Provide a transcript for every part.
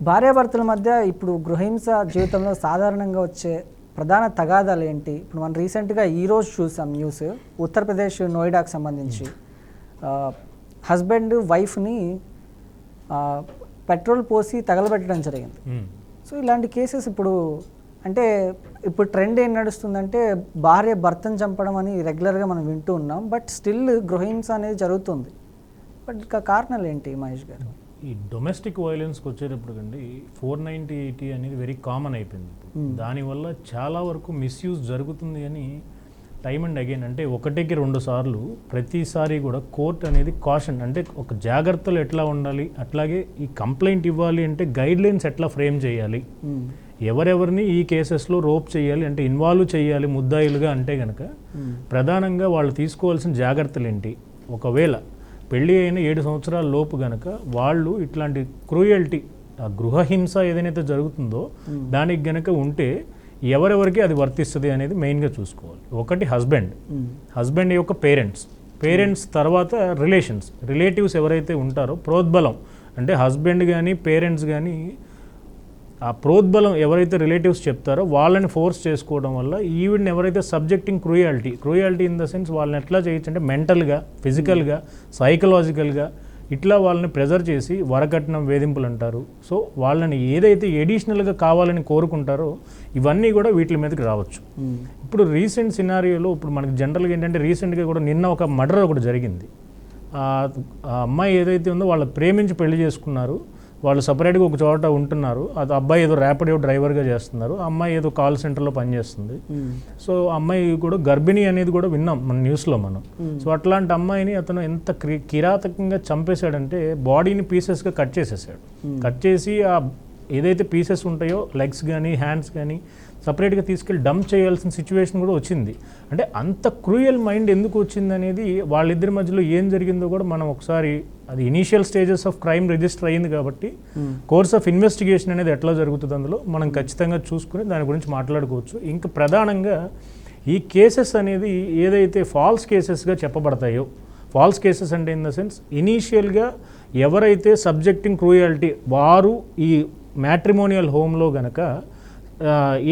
భార్యాభర్తల మధ్య ఇప్పుడు గృహహింస జీవితంలో సాధారణంగా వచ్చే ప్రధాన తగాదాలు ఏంటి? ఇప్పుడు మనం రీసెంట్గా ఈరోజు చూసాం న్యూస్, ఉత్తరప్రదేశ్ నోయిడాకు సంబంధించి హస్బెండ్ వైఫ్ని పెట్రోల్ పోసి తగలబెట్టడం జరిగింది. సో ఇలాంటి కేసెస్ ఇప్పుడు ట్రెండ్ ఏం నడుస్తుందంటే భార్య భర్తను చంపడం అని రెగ్యులర్గా మనం వింటూ ఉన్నాం. బట్ స్టిల్ గృహహింస అనేది జరుగుతుంది. బట్ ఇంకా కారణాలు ఏంటి మహేష్ గారు? ఈ డొమెస్టిక్ వైలెన్స్కి వచ్చేటప్పుడు కండి 490/80 అనేది వెరీ కామన్ అయిపోయింది. దానివల్ల చాలా వరకు మిస్యూజ్ జరుగుతుంది అని టైమ్ అండ్ అగైన్, అంటే ఒకటికి 2 సార్లు ప్రతిసారి కూడా కోర్ట్ అనేది కాషన్, అంటే ఒక జాగ్రత్తలు ఎట్లా ఉండాలి, అట్లాగే ఈ కంప్లైంట్ ఇవ్వాలి అంటే గైడ్ లైన్స్ ఎట్లా ఫ్రేమ్ చేయాలి, ఎవరెవరిని ఈ కేసెస్లో రోప్ చేయాలి అంటే ఇన్వాల్వ్ చేయాలి ముద్దాయిలుగా అంటే కనుక ప్రధానంగా వాళ్ళు తీసుకోవాల్సిన జాగ్రత్తలు ఏంటి, ఒకవేళ పెళ్ళి అయిన 7 సంవత్సరాల లోపు కనుక వాళ్ళు ఇట్లాంటి క్రూయల్టీ, ఆ గృహహింస ఏదైతే జరుగుతుందో దానికి గనక ఉంటే ఎవరెవరికి అది వర్తిస్తుంది అనేది మెయిన్గా చూసుకోవాలి. ఒకటి హస్బెండ్ యొక్క పేరెంట్స్ తర్వాత రిలేటివ్స్ ఎవరైతే ఉంటారో ప్రోద్బలం, అంటే హస్బెండ్ కానీ పేరెంట్స్ కానీ ఆ ప్రోద్బలం ఎవరైతే రిలేటివ్స్ చెప్తారో వాళ్ళని ఫోర్స్ చేసుకోవడం వల్ల ఈవిడ్ని ఎవరైతే subjecting cruelty in the sense వాళ్ళని ఎట్లా చేయొచ్చు అంటే మెంటల్గా, ఫిజికల్గా, సైకలాజికల్గా ఇట్లా వాళ్ళని ప్రెజర్ చేసి వరకట్నం వేధింపులు అంటారు. సో వాళ్ళని ఏదైతే ఎడిషనల్గా కావాలని కోరుకుంటారో ఇవన్నీ కూడా వీటి మీదకి రావచ్చు. ఇప్పుడు రీసెంట్ సినారియోలో ఇప్పుడు మనకి జనరల్గా ఏంటంటే రీసెంట్గా కూడా నిన్న ఒక మర్డర్ ఒకటి జరిగింది. ఆ అమ్మాయి ఏదైతే ఉందో వాళ్ళు ప్రేమించి పెళ్లి చేసుకున్నారు, వాళ్ళు సపరేట్గా ఒక చోట ఉంటున్నారు. అది అబ్బాయి ఏదో ర్యాపిడో డ్రైవర్గా చేస్తున్నారు, అమ్మాయి ఏదో కాల్ సెంటర్లో పనిచేస్తుంది. సో అమ్మాయి కూడా గర్భిణి అనేది కూడా విన్నాం మన న్యూస్లో మనం. సో అట్లాంటి అమ్మాయిని అతను ఎంత కిరాతకంగా చంపేశాడంటే బాడీని పీసెస్గా కట్ చేసి ఆ ఏదైతే పీసెస్ ఉంటాయో లెగ్స్ కానీ హ్యాండ్స్ కానీ సపరేట్గా తీసుకెళ్ళి డంప్ చేయాల్సిన సిచ్యువేషన్ కూడా వచ్చింది. అంటే అంత క్రూయల్ మైండ్ ఎందుకు వచ్చింది అనేది వాళ్ళిద్దరి మధ్యలో ఏం జరిగిందో కూడా మనం ఒకసారి, అది initial stages of crime register అయింది కాబట్టి కోర్స్ ఆఫ్ ఇన్వెస్టిగేషన్ అనేది ఎట్లా జరుగుతుంది అందులో మనం ఖచ్చితంగా చూసుకుని దాని గురించి మాట్లాడుకోవచ్చు. ఇంకా ప్రధానంగా ఈ కేసెస్ అనేది ఏదైతే ఫాల్స్ కేసెస్గా చెప్పబడతాయో, ఫాల్స్ కేసెస్ అంటే ఇన్ ద సెన్స్ ఇనీషియల్గా ఎవరైతే సబ్జెక్టింగ్ క్రూయాలిటీ వారు ఈ మ్యాట్రిమోనియల్ హోమ్లో గనక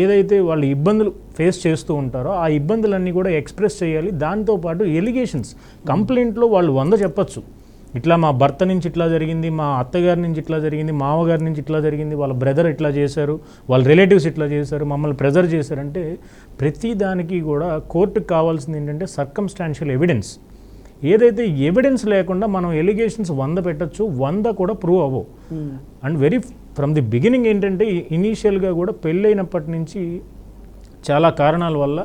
ఏదైతే వాళ్ళు ఇబ్బందులు ఫేస్ చేస్తూ ఉంటారో ఆ ఇబ్బందులన్నీ కూడా ఎక్స్ప్రెస్ చేయాలి. దాంతోపాటు ఎలిగేషన్స్, కంప్లైంట్లో వాళ్ళు 100 చెప్పచ్చు. ఇట్లా మా భర్త నుంచి ఇట్లా జరిగింది, మా అత్తగారి నుంచి ఇట్లా జరిగింది, మామగారి నుంచి ఇట్లా జరిగింది, వాళ్ళ బ్రదర్ ఇట్లా చేశారు, వాళ్ళ రిలేటివ్స్ ఇట్లా చేశారు, మమ్మల్ని ప్రెజర్ చేశారంటే ప్రతి దానికి కూడా కోర్టుకు కావాల్సింది ఏంటంటే సర్కమ్స్టాన్షియల్ ఎవిడెన్స్. ఏదైతే ఎవిడెన్స్ లేకుండా మనం ఎలిగేషన్స్ 100 పెట్టచ్చు, 100 కూడా ప్రూవ్ అవ్వవు. And very from the beginning ఏంటంటే ఇనీషియల్గా కూడా పెళ్ళైనప్పటి నుంచి చాలా కారణాల వల్ల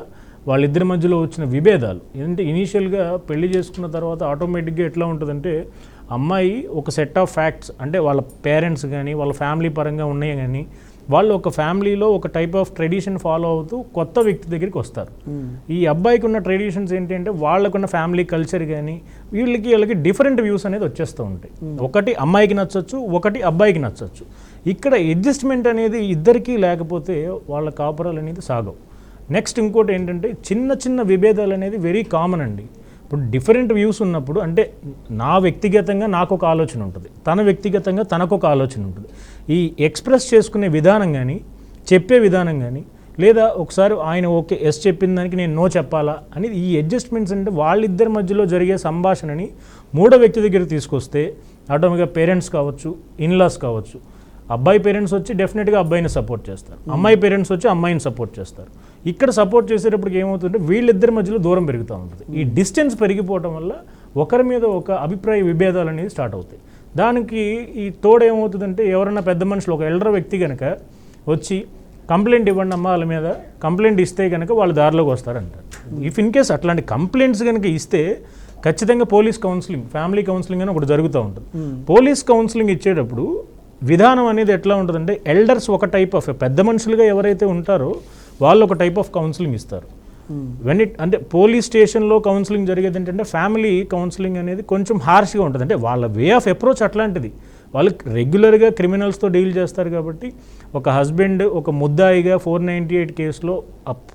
వాళ్ళిద్దరి మధ్యలో వచ్చిన విభేదాలు ఏంటంటే ఇనీషియల్గా పెళ్లి చేసుకున్న తర్వాత ఆటోమేటిక్గా ఎట్లా ఉంటుందంటే అమ్మాయి ఒక సెట్ ఆఫ్ ఫ్యాక్ట్స్, అంటే వాళ్ళ పేరెంట్స్ కానీ వాళ్ళ ఫ్యామిలీ పరంగా ఉన్నాయి కానీ వాళ్ళు ఒక ఫ్యామిలీలో ఒక టైప్ ఆఫ్ ట్రెడిషన్ ఫాలో అవుతూ కొత్త వ్యక్తి దగ్గరికి వస్తారు. ఈ అబ్బాయికి ఉన్న ట్రెడిషన్స్ ఏంటంటే వాళ్ళకున్న ఫ్యామిలీ కల్చర్ కానీ వీళ్ళకి డిఫరెంట్ వ్యూస్ అనేది వచ్చేస్తూ ఉంటాయి. ఒకటి అమ్మాయికి నచ్చచ్చు, ఒకటి అబ్బాయికి నచ్చచ్చు. ఇక్కడ అడ్జస్ట్మెంట్ అనేది ఇద్దరికీ లేకపోతే వాళ్ళ కాపురాలు అనేది సాగవు. నెక్స్ట్ ఇంకోటి ఏంటంటే చిన్న విభేదాలు అనేది వెరీ కామన్ అండి. ఇప్పుడు డిఫరెంట్ వ్యూస్ ఉన్నప్పుడు అంటే నా వ్యక్తిగతంగా నాకు ఒక ఆలోచన ఉంటుంది, తన వ్యక్తిగతంగా తనకు ఒక ఆలోచన ఉంటుంది. ఈ ఎక్స్ప్రెస్ చేసుకునే విధానం కానీ చెప్పే విధానం కానీ లేదా ఒకసారి ఆయన ఓకే ఎస్ చెప్పిన దానికి నేను నో చెప్పాలా అనేది ఈ అడ్జస్ట్మెంట్స్ అంటే వాళ్ళిద్దరి మధ్యలో జరిగే సంభాషణని 3వ వ్యక్తి దగ్గర తీసుకొస్తే ఆటోమేటిక్గా పేరెంట్స్ కావచ్చు, ఇన్లాస్ కావచ్చు, అబ్బాయి పేరెంట్స్ వచ్చి డెఫినెట్గా అబ్బాయిని సపోర్ట్ చేస్తారు, అమ్మాయి పేరెంట్స్ వచ్చి అమ్మాయిని సపోర్ట్ చేస్తారు. ఇక్కడ సపోర్ట్ చేసేటప్పటికి ఏమవుతుందంటే వీళ్ళిద్దరి మధ్యలో దూరం పెరుగుతూ ఉంటుంది. ఈ డిస్టెన్స్ పెరిగిపోవడం వల్ల ఒకరి మీద ఒక అభిప్రాయ విభేదాలు అనేది స్టార్ట్ అవుతాయి. దానికి ఈ తోడు ఏమవుతుందంటే ఎవరైనా పెద్ద మనుషులు ఒక ఎల్డర్ వ్యక్తి కనుక వచ్చి కంప్లైంట్ ఇవ్వండి అమ్మ వాళ్ళ మీద, కంప్లైంట్ ఇస్తే కనుక వాళ్ళు దారిలోకి వస్తారంటారు. ఇఫ్ ఇన్ కేస్ అట్లాంటి కంప్లైంట్స్ కనుక ఇస్తే ఖచ్చితంగా పోలీస్ కౌన్సిలింగ్, ఫ్యామిలీ కౌన్సిలింగ్ అని ఒకటి జరుగుతూ ఉంటుంది. పోలీస్ కౌన్సిలింగ్ ఇచ్చేటప్పుడు విధానం అనేది ఎట్లా ఉంటుందంటే ఎల్డర్స్ ఒక టైప్ ఆఫ్ పెద్ద మనుషులుగా ఎవరైతే ఉంటారో వాళ్ళు ఒక టైప్ ఆఫ్ కౌన్సిలింగ్ ఇస్తారు. అంటే పోలీస్ స్టేషన్లో కౌన్సిలింగ్ జరిగేది ఏంటంటే ఫ్యామిలీ కౌన్సిలింగ్ అనేది కొంచెం హార్ష్గా ఉంటుంది. అంటే వాళ్ళ వే ఆఫ్ అప్రోచ్ అట్లాంటిది. వాళ్ళు రెగ్యులర్గా క్రిమినల్స్తో డీల్ చేస్తారు కాబట్టి ఒక హస్బెండ్ ఒక ముద్దాయిగా 498 కేసులో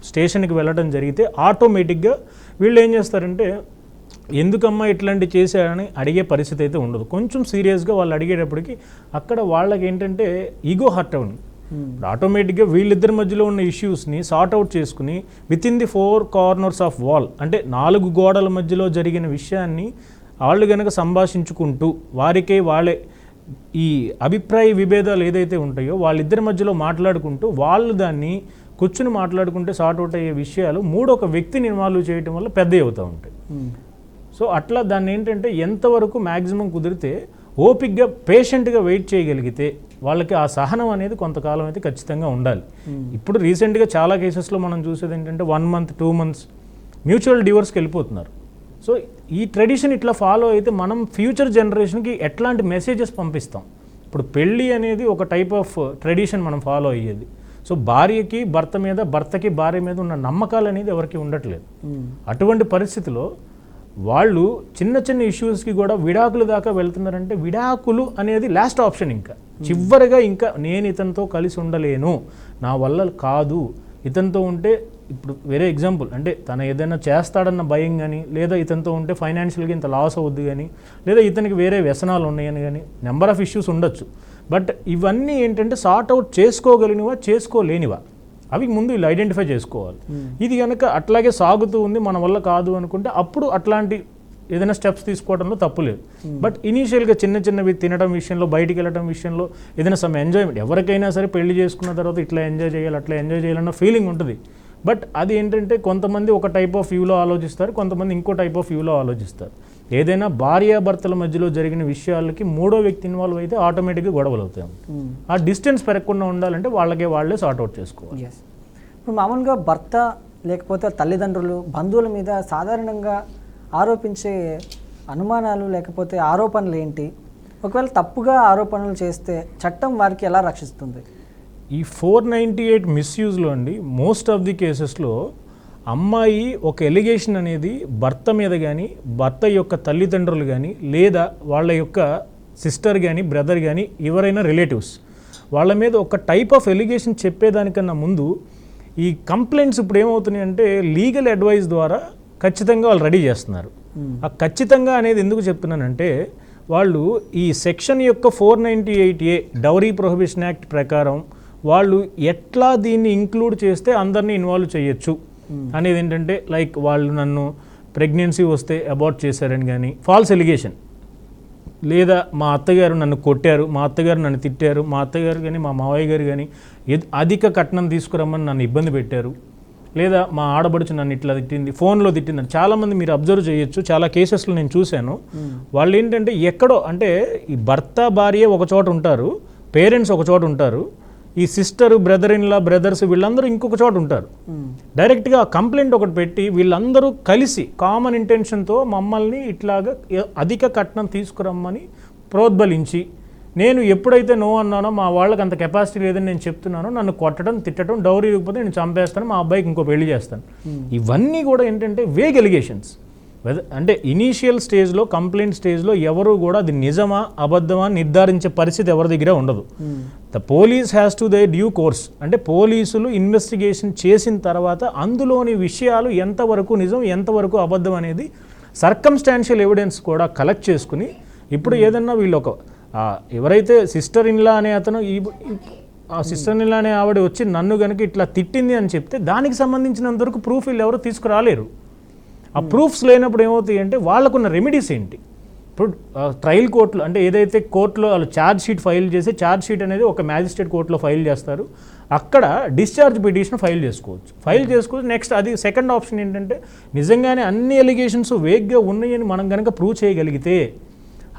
స్టేషన్కి వెళ్ళడం జరిగితే ఆటోమేటిక్గా వీళ్ళు ఏం చేస్తారంటే ఎందుకమ్మా ఇట్లాంటి చేశారని అడిగే పరిస్థితి అయితే ఉండదు. కొంచెం సీరియస్గా వాళ్ళు అడిగేటప్పటికి అక్కడ వాళ్ళకి ఏంటంటే ఈగో హర్ట్ అవును. ఆటోమేటిక్గా వీళ్ళిద్దరి మధ్యలో ఉన్న ఇష్యూస్ని సార్ట్ అవుట్ చేసుకుని with in the 4 corners of wall, అంటే 4 గోడల మధ్యలో జరిగిన విషయాన్ని వాళ్ళు కనుక సంభాషించుకుంటూ వారికే వాళ్ళే ఈ అభిప్రాయ విభేదాలు ఏదైతే ఉంటాయో వాళ్ళిద్దరి మధ్యలో మాట్లాడుకుంటూ వాళ్ళు దాన్ని కూర్చుని మాట్లాడుకుంటే సార్ట్ అవుట్ అయ్యే విషయాలు ఒక వ్యక్తిని ఇన్వాల్వ్ చేయడం వల్ల పెద్దవి అవుతూ ఉంటాయి. సో అట్లా దాన్ని ఏంటంటే ఎంతవరకు మ్యాక్సిమం కుదిరితే ఓపిక్గా పేషెంట్గా వెయిట్ చేయగలిగితే వాళ్ళకి ఆ సహనం అనేది కొంతకాలం అయితే ఖచ్చితంగా ఉండాలి. ఇప్పుడు రీసెంట్గా చాలా కేసెస్లో మనం చూసేది ఏంటంటే 1 month 2 months మ్యూచువల్ డివోర్స్కి వెళ్ళిపోతున్నారు. సో ఈ ట్రెడిషన్ ఇట్లా ఫాలో అయితే మనం ఫ్యూచర్ జనరేషన్కి ఎట్లాంటి మెసేజెస్ పంపిస్తాం? ఇప్పుడు పెళ్ళి అనేది ఒక టైప్ ఆఫ్ ట్రెడిషన్ మనం ఫాలో అయ్యేది. సో భార్యకి భర్త మీద, భర్తకి భార్య మీద ఉన్న నమ్మకాలు అనేది ఎవరికి ఉండట్లేదు. అటువంటి పరిస్థితిలో వాళ్ళు చిన్న చిన్న ఇష్యూస్కి కూడా విడాకుల దాకా వెళ్తున్నారంటే విడాకులు అనేది లాస్ట్ ఆప్షన్. ఇంకా చివరిగా ఇంకా నేను ఇతనితో కలిసి ఉండలేను, నా వల్ల కాదు, ఇతనితో ఉంటే ఇప్పుడు వేరే ఎగ్జాంపుల్ అంటే తన ఏదైనా చేస్తాడన్న భయం కానీ, లేదా ఇతనితో ఉంటే ఫైనాన్షియల్గా ఇంత లాస్ అవుద్ది కానీ, లేదా ఇతనికి వేరే వ్యసనాలు ఉన్నాయని కానీ నెంబర్ ఆఫ్ ఇష్యూస్ ఉండొచ్చు. బట్ ఇవన్నీ ఏంటంటే సార్ట్ అవుట్ చేసుకోగలిగినవా చేసుకోలేనివా అవి ముందు వీళ్ళు ఐడెంటిఫై చేసుకోవాలి. ఇది కనుక అట్లాగే సాగుతూ ఉంది మన వల్ల కాదు అనుకుంటే అప్పుడు అట్లాంటి ఏదైనా స్టెప్స్ తీసుకోవడంలో తప్పు లేదు. బట్ ఇనీషియల్గా చిన్న చిన్నవి తినడం విషయంలో, బయటికి వెళ్ళడం విషయంలో ఏదైనా సమ్ ఎంజాయ్మెంట్, ఎవరికైనా సరే పెళ్లి చేసుకున్న తర్వాత ఇట్లా ఎంజాయ్ చేయాలి అట్లా ఎంజాయ్ చేయాలన్న ఫీలింగ్ ఉంటుంది. బట్ అది ఏంటంటే కొంతమంది ఒక టైప్ ఆఫ్ వ్యూలో ఆలోచిస్తారు, కొంతమంది ఇంకో టైప్ ఆఫ్ వ్యూలో ఆలోచిస్తారు. ఏదైనా భార్యాభర్తల మధ్యలో జరిగిన విషయాలకి మూడో వ్యక్తి ఇన్వాల్వ్ అయితే ఆటోమేటిక్గా గొడవలు అవుతాయి. ఆ డిస్టెన్స్ పెరగకుండా ఉండాలంటే వాళ్ళే సార్ట్అవుట్ చేసుకోవాలి. ఇప్పుడు మామూలుగా భర్త లేకపోతే తల్లిదండ్రులు, బంధువుల మీద సాధారణంగా ఆరోపించే అనుమానాలు లేకపోతే ఆరోపణలు ఏంటి? ఒకవేళ తప్పుగా ఆరోపణలు చేస్తే చట్టం వారికి ఎలా రక్షిస్తుంది? ఈ 498 మిస్యూజ్లో అండి మోస్ట్ ఆఫ్ ది కేసెస్లో అమ్మాయి ఒక ఎలిగేషన్ అనేది భర్త మీద కానీ, భర్త యొక్క తల్లిదండ్రులు కానీ, లేదా వాళ్ళ యొక్క సిస్టర్ కానీ, బ్రదర్ కానీ, ఎవరైనా రిలేటివ్స్ వాళ్ళ మీద ఒక టైప్ ఆఫ్ ఎలిగేషన్ చెప్పేదానికన్నా ముందు ఈ కంప్లైంట్స్ ఇప్పుడు ఏమవుతున్నాయి అంటే లీగల్ అడ్వైస్ ద్వారా ఖచ్చితంగా వాళ్ళు రెడీ చేస్తున్నారు. ఆ ఖచ్చితంగా అనేది ఎందుకు చెప్తున్నానంటే వాళ్ళు ఈ సెక్షన్ యొక్క 498A డౌరీ ప్రొహిబిషన్ యాక్ట్ ప్రకారం వాళ్ళు ఎట్లా దీన్ని ఇంక్లూడ్ చేస్తే అందరినీ ఇన్వాల్వ్ చేయొచ్చు అనేది ఏంటంటే లైక్ వాళ్ళు నన్ను ప్రెగ్నెన్సీ వస్తే అబార్ట్ చేశారని కానీ ఫాల్స్ ఎలిగేషన్, లేదా మా అత్తగారు నన్ను కొట్టారు, మా అత్తగారు నన్ను తిట్టారు, మా అత్తగారు కానీ మా మావయ్య గారు కానీ అధిక కట్నం తీసుకురమ్మని నన్ను ఇబ్బంది పెట్టారు, లేదా మా ఆడబడుచు నన్ను ఇట్లా తిట్టింది, ఫోన్లో తిట్టిందని చాలామంది మీరు అబ్జర్వ్ చేయొచ్చు. చాలా కేసెస్లో నేను చూశాను. వాళ్ళు ఏంటంటే ఎక్కడో అంటే ఈ భర్త భార్య ఒక చోట ఉంటారు, పేరెంట్స్ ఒక చోట ఉంటారు, ఈ sister, brother in law, brothers వీళ్ళందరూ ఇంకొక చోట ఉంటారు. డైరెక్ట్గా కంప్లైంట్ ఒకటి పెట్టి వీళ్ళందరూ కలిసి కామన్ ఇంటెన్షన్తో మమ్మల్ని ఇట్లాగా అధిక కట్నం తీసుకురమ్మని ప్రోద్బలించి, నేను ఎప్పుడైతే నో అన్నానో మా వాళ్ళకి అంత కెపాసిటీ లేదని నేను చెప్తున్నానో నన్ను కొట్టడం, తిట్టడం, డౌరీ ఇవ్వకపోతే నేను చంపేస్తాను, మా అబ్బాయికి ఇంకో పెళ్లి చేస్తాను. ఇవన్నీ కూడా ఏంటంటే వేగ్ ఎలిగేషన్స్. అంటే ఇనీషియల్ స్టేజ్లో, కంప్లైంట్ స్టేజ్లో ఎవరు కూడా అది నిజమా అబద్ధమా నిర్ధారించే పరిస్థితి ఎవరి దగ్గర ఉండదు. The police has to they due course, అంటే పోలీసులు ఇన్వెస్టిగేషన్ చేసిన తర్వాత అందులోని విషయాలు ఎంతవరకు నిజం ఎంతవరకు అబద్ధం అనేది సర్కమ్స్టాన్షియల్ ఎవిడెన్స్ కూడా కలెక్ట్ చేసుకుని, ఇప్పుడు ఏదన్నా వీళ్ళు ఒక ఎవరైతే సిస్టర్ ఇన్లా అనే అతను ఆ సిస్టర్ ఇన్లా అనే ఆవిడ వచ్చి నన్ను కనుక ఇట్లా తిట్టింది అని చెప్తే దానికి సంబంధించినంతవరకు ప్రూఫ్ వీళ్ళు ఎవరు తీసుకురాలేరు. ఆ ప్రూఫ్స్ లేనప్పుడు ఏమవుతాయి అంటే వాళ్ళకున్న రెమెడీస్ ఏంటి? ఇప్పుడు ట్రయల్ కోర్టులో అంటే ఏదైతే కోర్టులో వాళ్ళు ఛార్జ్ షీట్ ఫైల్ చేసి, ఛార్జ్ షీట్ అనేది ఒక మ్యాజిస్ట్రేట్ కోర్టులో ఫైల్ చేస్తారు, అక్కడ డిశ్చార్జ్ పిటిషన్ ఫైల్ చేసుకోవచ్చు. నెక్స్ట్ అది సెకండ్ ఆప్షన్ ఏంటంటే నిజంగానే అన్ని ఎలిగేషన్స్ వేగ్గా ఉన్నాయని మనం కనుక ప్రూవ్ చేయగలిగితే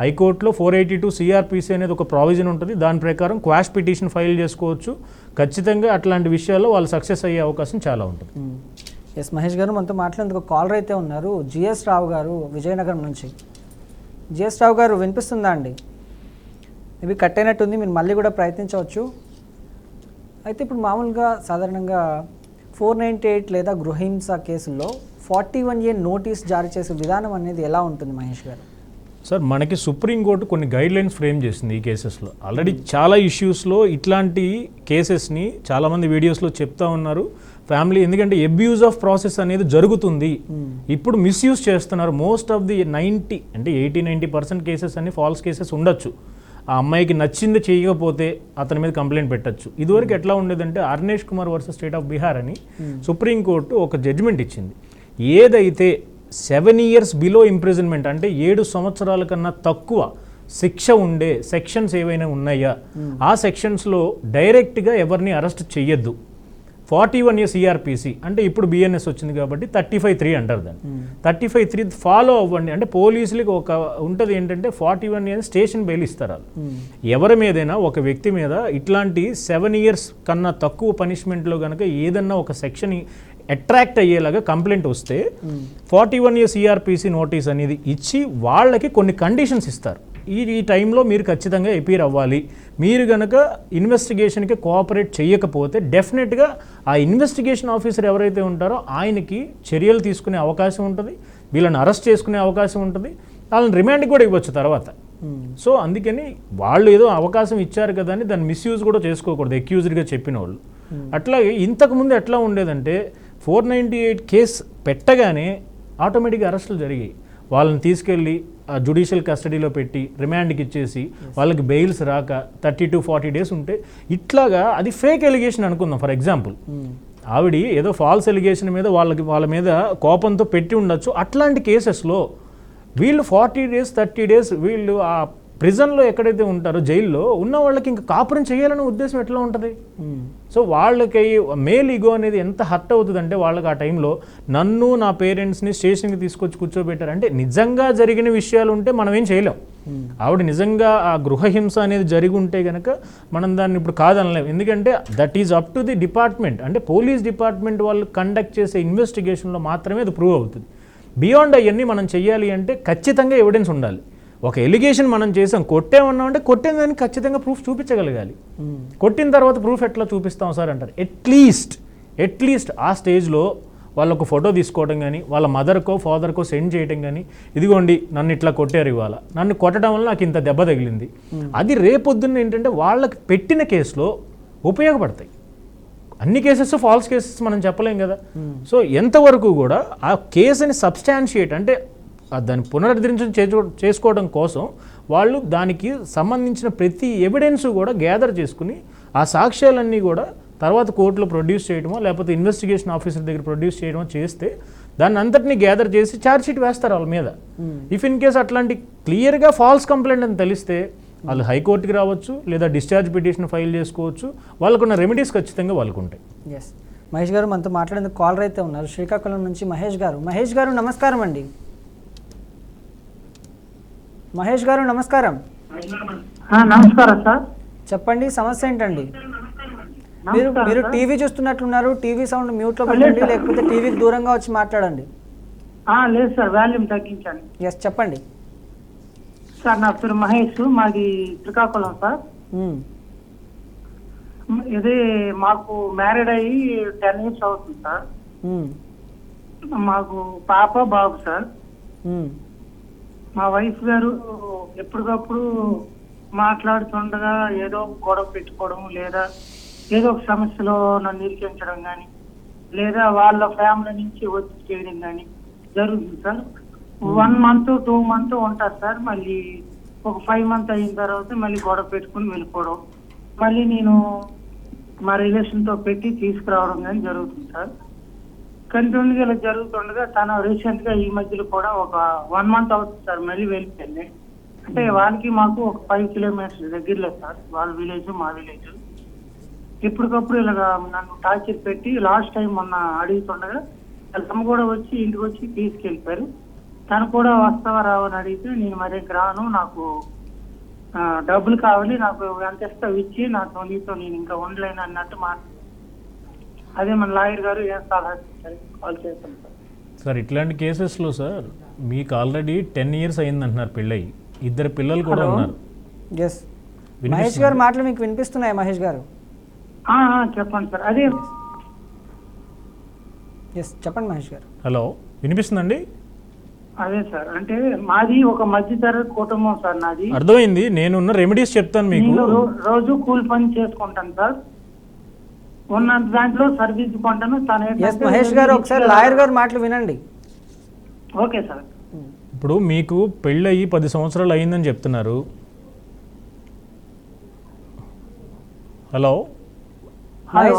హైకోర్టులో 482 CRPC అనేది ఒక ప్రావిజన్ ఉంటుంది. దాని ప్రకారం క్వాష్ పిటిషన్ ఫైల్ చేసుకోవచ్చు. ఖచ్చితంగా అట్లాంటి విషయాల్లో వాళ్ళు సక్సెస్ అయ్యే అవకాశం చాలా ఉంటుంది. ఎస్ మహేష్ గారు, మనతో మాట్లాడేందుకు కాలర్ అయితే ఉన్నారు, జిఎస్ రావు గారు విజయనగరం నుంచి. జిఎస్ రావు గారు వినిపిస్తుందా అండి? మేబీ కట్ అయినట్టుంది, మీరు మళ్ళీ కూడా ప్రయత్నించవచ్చు. అయితే ఇప్పుడు మామూలుగా సాధారణంగా 498 లేదా గృహహింస కేసుల్లో 41A నోటీస్ జారీ చేసే విధానం అనేది ఎలా ఉంటుంది మహేష్ గారు? సార్ మనకి సుప్రీంకోర్టు కొన్ని గైడ్ లైన్స్ ఫ్రేమ్ చేసింది ఈ కేసెస్లో. ఆల్రెడీ చాలా ఇష్యూస్లో ఇట్లాంటి కేసెస్ని చాలామంది వీడియోస్లో చెప్తా ఉన్నారు. ఫ్యామిలీ ఎందుకంటే అబ్యూజ్ ఆఫ్ ప్రాసెస్ అనేది జరుగుతుంది, ఇప్పుడు మిస్యూజ్ చేస్తున్నారు. మోస్ట్ ఆఫ్ ది 80-90% కేసెస్ అన్ని ఫాల్స్ కేసెస్ ఉండొచ్చు. ఆ అమ్మాయికి నచ్చింది చేయకపోతే అతని మీద కంప్లైంట్ పెట్టచ్చు. ఇదివరకు ఎట్లా ఉండేదంటే Arnesh Kumar versus state of Bihar అని సుప్రీంకోర్టు ఒక జడ్జిమెంట్ ఇచ్చింది. ఏదైతే 7 years బిలో ఇంప్రిజన్మెంట్ అంటే 7 సంవత్సరాల కన్నా తక్కువ శిక్ష ఉండే సెక్షన్స్ ఏవైనా ఉన్నాయా, ఆ సెక్షన్స్లో డైరెక్ట్గా ఎవరిని అరెస్ట్ చెయ్యొద్దు. 41 years సిఆర్పిసి అంటే ఇప్పుడు బిఎన్ఎస్ వచ్చింది కాబట్టి 35(3) అంటారు దాన్ని. 35(3) ఫాలో అవ్వండి. అంటే పోలీసులకి ఒక ఉంటుంది ఏంటంటే 41 years స్టేషన్ బెయిల్ ఇస్తారు. ఎవరి మీదైనా ఒక వ్యక్తి మీద ఇట్లాంటి 7 years కన్నా తక్కువ పనిష్మెంట్లో కనుక ఏదన్నా ఒక సెక్షన్ అట్రాక్ట్ అయ్యేలాగా కంప్లైంట్ వస్తే 41 years సిఆర్పిసి నోటీస్ అనేది ఇచ్చి వాళ్ళకి కొన్ని కండిషన్స్ ఇస్తారు. ఈ టైంలో మీరు ఖచ్చితంగా అపీర్ అవ్వాలి. మీరు కనుక ఇన్వెస్టిగేషన్కి కోఆపరేట్ చేయకపోతే డెఫినెట్గా ఆ ఇన్వెస్టిగేషన్ ఆఫీసర్ ఎవరైతే ఉంటారో ఆయనకి చర్యలు తీసుకునే అవకాశం ఉంటుంది, వీళ్ళని అరెస్ట్ చేసుకునే అవకాశం ఉంటుంది, వాళ్ళని రిమాండ్కి కూడా ఇవ్వచ్చు తర్వాత. సో అందుకని వాళ్ళు ఏదో అవకాశం ఇచ్చారు కదా అని దాన్ని మిస్యూజ్ కూడా చేసుకోకూడదు అక్యూజ్డ్గా చెప్పిన వాళ్ళు. అట్లాగే ఇంతకుముందు ఎట్లా ఉండేదంటే 498 కేసు పెట్టగానే ఆటోమేటిక్గా అరెస్టులు జరిగాయి. వాళ్ళని తీసుకెళ్ళి జ్యుడిషియల్ కస్టడీలో పెట్టి రిమాండ్కి ఇచ్చేసి వాళ్ళకి బెయిల్స్ రాక 30 to 40 days ఉంటే ఇట్లాగా అది ఫేక్ ఎలిగేషన్ అనుకుందాం. ఫర్ ఎగ్జాంపుల్ ఆవిడ ఏదో ఫాల్స్ ఎలిగేషన్ మీద వాళ్ళ మీద కోపంతో పెట్టి ఉండొచ్చు. అట్లాంటి కేసెస్లో వీళ్ళు 40 days 30 days వీళ్ళు ఆ ప్రిజన్లో ఎక్కడైతే ఉంటారో జైల్లో ఉన్న వాళ్ళకి ఇంకా కాపురం చేయాలనే ఉద్దేశం ఎట్లా ఉంటుంది? సో వాళ్ళకి మేల్ ఈగో అనేది ఎంత హర్ట్ అవుతుందంటే వాళ్ళకి ఆ టైంలో నన్ను నా పేరెంట్స్ని స్టేషన్కి తీసుకొచ్చి కూర్చోబెట్టారు అంటే నిజంగా జరిగిన విషయాలు ఉంటే మనం ఏం చేయలేం. ఆవిడ నిజంగా ఆ గృహహింస అనేది జరిగి ఉంటే కనుక మనం దాన్ని ఇప్పుడు కాదనలేం. ఎందుకంటే that is up to the department, అంటే పోలీస్ డిపార్ట్మెంట్ వాళ్ళు కండక్ట్ చేసే ఇన్వెస్టిగేషన్లో మాత్రమే అది ప్రూవ్ అవుతుంది. బియాండ్ అవన్నీ మనం చెయ్యాలి అంటే ఖచ్చితంగా ఎవిడెన్స్ ఉండాలి. ఒక ఎలిగేషన్ మనం చేసాం కొట్టేమన్నాం అంటే కొట్టిన దానికి ఖచ్చితంగా ప్రూఫ్ చూపించగలగాలి. కొట్టిన తర్వాత ప్రూఫ్ ఎట్లా చూపిస్తాం సార్ అంటారు. అట్లీస్ట్ ఆ స్టేజ్లో వాళ్ళొక ఫోటో తీసుకోవడం కానీ వాళ్ళ మదర్కో ఫాదర్కో సెండ్ చేయడం కానీ, ఇదిగోండి నన్ను ఇట్లా కొట్టారు, ఇవాళ నన్ను కొట్టడం వల్ల నాకు ఇంత దెబ్బ తగిలింది, అది రేపొద్దున్న ఏంటంటే వాళ్ళకి పెట్టిన కేసులో ఉపయోగపడతాయి. అన్ని కేసెస్ ఫాల్స్ కేసెస్ మనం చెప్పలేం కదా. సో ఎంతవరకు కూడా ఆ కేసుని సబ్స్టాన్షియేట్ అంటే దాన్ని పునరుద్ధరించడం చేసుకోవడం కోసం వాళ్ళు దానికి సంబంధించిన ప్రతి ఎవిడెన్స్ కూడా గ్యాదర్ చేసుకుని ఆ సాక్ష్యాలన్నీ కూడా తర్వాత కోర్టులో ప్రొడ్యూస్ చేయడమో లేకపోతే ఇన్వెస్టిగేషన్ ఆఫీసర్ దగ్గర ప్రొడ్యూస్ చేయడమో చేస్తే దాన్ని అంతటినీ గ్యాదర్ చేసి ఛార్జ్షీట్ వేస్తారు వాళ్ళ మీద. ఇఫ్ ఇన్ కేస్ అట్లాంటి క్లియర్గా ఫాల్స్ కంప్లైంట్ అని తెలిస్తే వాళ్ళు హైకోర్టుకి రావచ్చు లేదా డిశ్చార్జ్ పిటిషన్ ఫైల్ చేసుకోవచ్చు. వాళ్ళకున్న రెమెడీస్ ఖచ్చితంగా వాళ్ళకు ఉంటాయి. ఎస్, మహేష్ గారు మనతో మాట్లాడేందుకు కాలర్ అయితే ఉన్నారు శ్రీకాకుళం నుంచి మహేష్ గారు. మహేష్ గారు నమస్కారం అండి. మహేష్ గారు నమస్కారం. నమస్కారం సార్. చెప్పండి సమస్య ఏంటండి? మీరు టీవీ చూస్తున్నట్లున్నారు, టీవీ సౌండ్ మ్యూట్లో పెట్టండి లేకపోతే టీవీకి దూరంగా వచ్చి మాట్లాడండి. లేదు సార్, వాల్యూమ్ తగ్గించండి. ఎస్ చెప్పండి సార్. నా పేరు మహేష్, మాది శ్రీకాకుళం సార్. ఇది మాకు మ్యారీడ్ అయ్యి 10 years అవుతుంది సార్. మాకు పాప బాబు సార్. మా వైఫ్ గారు ఎప్పటికప్పుడు మాట్లాడుతుండగా ఏదో గొడవ పెట్టుకోవడం లేదా ఏదో ఒక సమస్యలో నన్ను నిరీక్షించడం కానీ లేదా వాళ్ళ ఫ్యామిలీ నుంచి వచ్చి చేయడం కానీ జరుగుతుంది సార్. 1 month 2 months ఉంటారు సార్. మళ్ళీ ఒక 5 months అయిన తర్వాత మళ్ళీ గొడవ పెట్టుకుని వెళ్ళిపోవడం, మళ్ళీ నేను మా రిలేషన్తో పెట్టి తీసుకురావడం కానీ జరుగుతుంది సార్. కంటిన్యూగా ఇలా జరుగుతుండగా తను రీసెంట్గా ఈ మధ్యలో కూడా ఒక 1 month అవుతుంది సార్ మళ్ళీ వెళ్ళిపోయింది. అంటే వాళ్ళకి మాకు ఒక 5 kilometers దగ్గరలో సార్ వాళ్ళ విలేజ్ మా విలేజ్. ఎప్పటికప్పుడు ఇలాగా నన్ను టార్చర్ పెట్టి లాస్ట్ టైం మొన్న అడుగుతుండగా వాళ్ళమ్మ కూడా వచ్చి ఇంటికి వచ్చి తీసుకెళ్ళిపోయారు. తను కూడా వస్తావా రావని అడిగితే నేను మరి రాను, నాకు డబ్బులు కావాలి, నాకు ఎంత ఇస్తావు ఇచ్చి నాకు నీతో నేను ఇంకా ఉండలేను అన్నట్టు అదే మన లాయర్ గారు ఏం సలహా కాల్ చేస్తాం సార్. సార్ ఇట్లాంటి కేసెస్లో సార్ మీకు ఆల్రెడీ 10 years అయిందంటున్నారు పెళ్ళయి, 2 పిల్లలు కూడా ఉన్నారు. ఎస్ మహేష్ గారు మాటలు మీకు వినిపిస్తున్నాయి మహేష్ గారు? చెప్పండి సార్. అదే ఎస్ చెప్పండి మహేష్ గారు. హలో వినిపిస్తుందండి? అదే సార్, అంటే మాది ఒక మధ్యతరగతి కుటుంబం సార్ నాది. అర్థమైంది. నేనున్న రెమెడీస్ చెప్తాను మీకు. నేను రోజు కూలి పని చేసుకుంటాను సార్. ఉన్న దాంట్లో సర్వీస్ కొంటాను. ఎస్ మహేష్ గారు, ఒకసారి లాయర్ గారు మాటలు వినండి. Okay sir. ఇప్పుడు మీకు పెళ్ళయి 10 సంవత్సరాలు అయిందని చెప్తున్నారు. Hello hello.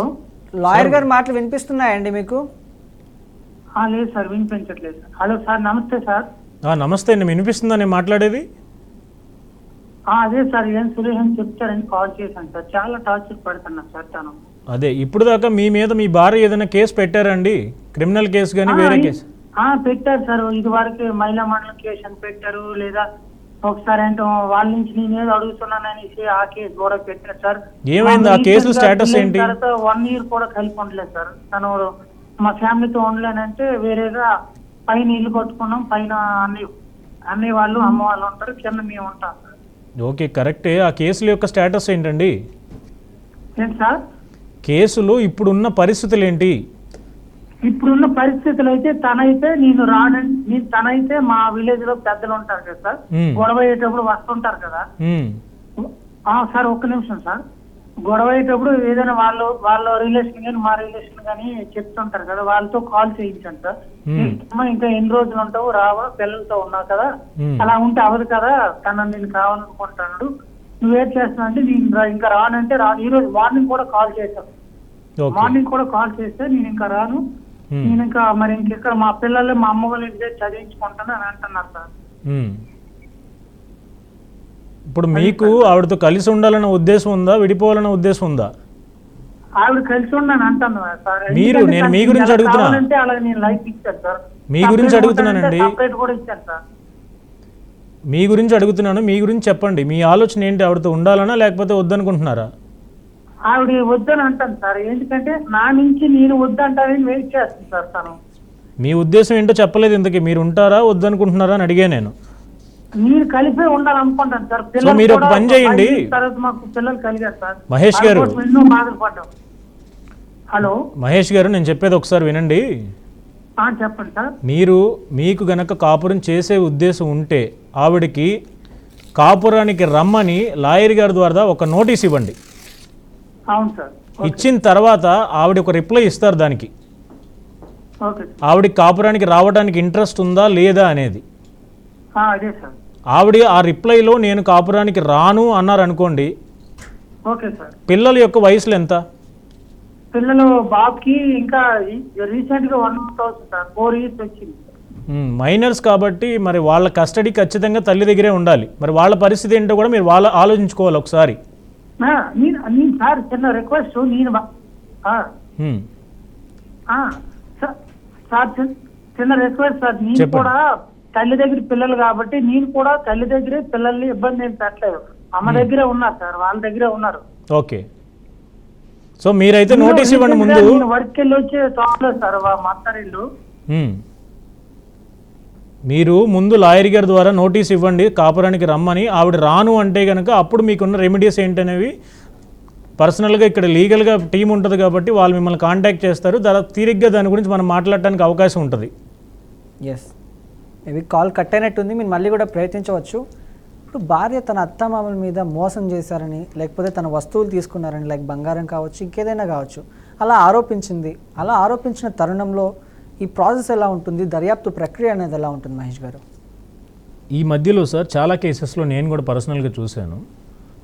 లాయర్ గారు మాటలు వినిపిస్తున్నాయండి మీకు? లేదు సార్, వినిపించట్లేదు సార్. హలో సార్, నమస్తే సార్. నమస్తే అండి, వినిపిస్తుందా నేను మాట్లాడేది? అదే సార్, ఏం సొల్యూషన్ చెప్తారని కాల్ చేశాను సార్. చాలా టార్చర్ పడుతున్నా సార్ తను. అదే, ఇప్పుడు దాకా మీ మీద మీ భార్య ఏదైనా కేసు పెట్టారండి? క్రిమినల్ కేసు కానీ వేరే కేసు? పెట్టారు సార్. ఇది వరకు మహిళా మండలం కేసు అని పెట్టారు. లేదా ఒకసారి అంటే వాళ్ళ నుంచి నేనేదో అడుగుతున్నాను అనేసి ఆ కేసు కూడా పెట్టారు సార్. ఏమైంది ఆ కేసు స్టేటస్ ఏంటి? 1 year కూడా కలిపి ఉండలేదు సార్. తను మా ఫ్యామిలీతో ఉండలేనంటే వేరేగా పైన ఇల్లు కట్టుకున్నాం. పైన అన్ని వాళ్ళు అమ్మ వాళ్ళు ఉంటారు, కింద మేము ఉంటాం సార్. ఓకే, కరెక్టే. ఆ కేసుల యొక్క స్టేటస్ ఏంటండి? ఏంటి సార్? కేసులు ఇప్పుడున్న పరిస్థితులు ఏంటి? ఇప్పుడున్న పరిస్థితులు అయితే తనైతే మా విలేజ్ లో పెద్దలు ఉంటారు కదా సార్, గొడవ అయ్యేటప్పుడు వస్తుంటారు కదా సార్. ఒక్క నిమిషం సార్. గొడవ అయ్యేటప్పుడు ఏదైనా వాళ్ళ రిలేషన్ కానీ మా రిలేషన్ కానీ చెప్తుంటారు కదా, వాళ్ళతో కాల్ చేయించాను సార్. ఇంకా ఎన్ని రోజులు ఉంటావు, రావా, పిల్లలతో ఉన్నావు కదా, అలా ఉంటే అవదు కదా, తనని నేను కావాలనుకుంటున్నాడు, నువ్వేం చేస్తున్నావు అంటే నేను ఇంకా రానంటే ఈ రోజు మార్నింగ్ కూడా కాల్ చేశాను. మార్నింగ్ కూడా కాల్ చేస్తే నేను ఇంకా రాను, నేను ఇంకా మరి ఇంకెక్కడ మా పిల్లలు మా అమ్మ వాళ్ళ ఇంటి దగ్గర చదివించుకుంటాను అని అంటున్నారు సార్. ఇప్పుడు మీకు ఆవిడతో కలిసి ఉండాలన్న ఉద్దేశం ఉందా, విడిపోవాలన్న ఉద్దేశం ఉందా? ఆవిడ కలిసి ఉండని అంటాను సార్. నేను మీ గురించి అడుగుతున్నా. అలాగే నేను లైఫ్ ఇచ్చాను సార్. మీ గురించి అడుగుతున్నానండి. కూడా ఇచ్చాను సార్. మీ గురించి అడుగుతున్నాను, మీ గురించి చెప్పండి. మీ ఆలోచన ఏంటి? ఆవిడతో ఉండాలనా లేకపోతే వద్దనుకుంటున్నారా? ఆవిడ వద్దని అంటాను సార్. ఎందుకంటే నా నుంచి నేను వద్దంటానని వెయిట్ చేస్తాను సార్ తను. మీ ఉద్దేశం ఏంటో చెప్పలేదు ఇంతకీ. మీరు ఉంటారా వద్దనుకుంటున్నారా అని అడిగా నేను. మీరు కలిపే ఉండాలనుకుంటాను సార్. సో మీరు ఒక పని చేయండి. తర్వాత మాకు పిల్లలు కలిగారు సార్. మహేష్ గారు, ఎన్నో బాధలు పడ్డాం. హలో మహేష్ గారు, నేను చెప్పేది ఒకసారి వినండి. చెప్పండి సార్. మీకు గనక కాపురం చేసే ఉద్దేశం ఉంటే ఆవిడకి కాపురానికి రమ్మని లాయర్ గారి ద్వారా ఒక నోటీస్ ఇవ్వండి. అవును సార్. ఇచ్చిన తర్వాత ఆవిడ ఒక రిప్లై ఇస్తారు దానికి. ఓకే. ఆవిడకి కాపురానికి రావడానికి ఇంట్రెస్ట్ ఉందా లేదా అనేది. అదే సార్. ఆవిడ ఆ రిప్లైలో నేను కాపురానికి రాను అన్నారు అనుకోండి. Okay sir. పిల్లల యొక్క వయసులు ఎంత? పిల్లలు బాబుకి ఇంకా రీసెంట్ గా 1 month అవుతుంది సార్. 4 years వచ్చింది. మైనర్స్ కాబట్టి మరి వాళ్ళ కస్టడీ ఖచ్చితంగా తల్లి దగ్గరే ఉండాలి. మరి వాళ్ళ పరిస్థితి ఏంటో కూడా మీరు ఆలోచించుకోవాలి ఒకసారి. నేను సార్ చిన్న రిక్వెస్ట్, నేను సార్ చిన్న రిక్వెస్ట్ సార్, నేను కూడా తల్లి దగ్గర పిల్లలు కాబట్టి నేను కూడా తల్లి దగ్గరే పిల్లల్ని ఇబ్బంది ఏం పెట్టలేదు. అమ్మ దగ్గరే ఉన్నారు సార్, వాళ్ళ దగ్గరే ఉన్నారు. ఓకే, సో మీరైతే నోటీస్ ఇవ్వండి ముందు. వర్క్ వెళ్ళి వచ్చి తోటలేదు సార్ మా అత్తారిల్లు. మీరు ముందు లాయర్ గారి ద్వారా నోటీస్ ఇవ్వండి కాపురానికి రమ్మని. ఆవిడ రాను అంటే కనుక అప్పుడు మీకున్న రెమెడీస్ ఏంటనేవి పర్సనల్గా ఇక్కడ లీగల్గా టీం ఉంటుంది కాబట్టి వాళ్ళు మిమ్మల్ని కాంటాక్ట్ చేస్తారు. తీరిగ్గా దాని గురించి మనం మాట్లాడటానికి అవకాశం ఉంటుంది. ఎస్, మేబీ కాల్ కట్ అయినట్టుంది, మీరు మళ్ళీ కూడా ప్రయత్నించవచ్చు. ఇప్పుడు భార్య తన అత్తమామల మీద మోసం చేశారని, లేకపోతే తన వస్తువులు తీసుకున్నారని, లైక్ బంగారం కావచ్చు, ఇంకేదైనా కావచ్చు, అలా ఆరోపించింది. అలా ఆరోపించిన తరుణంలో ఈ ప్రాసెస్ ఎలా ఉంటుంది, దర్యాప్తు ప్రక్రియ అనేది ఎలా ఉంటుంది మహేష్ గారు? ఈ మధ్యలో సార్ చాలా కేసెస్లో నేను కూడా పర్సనల్గా చూశాను.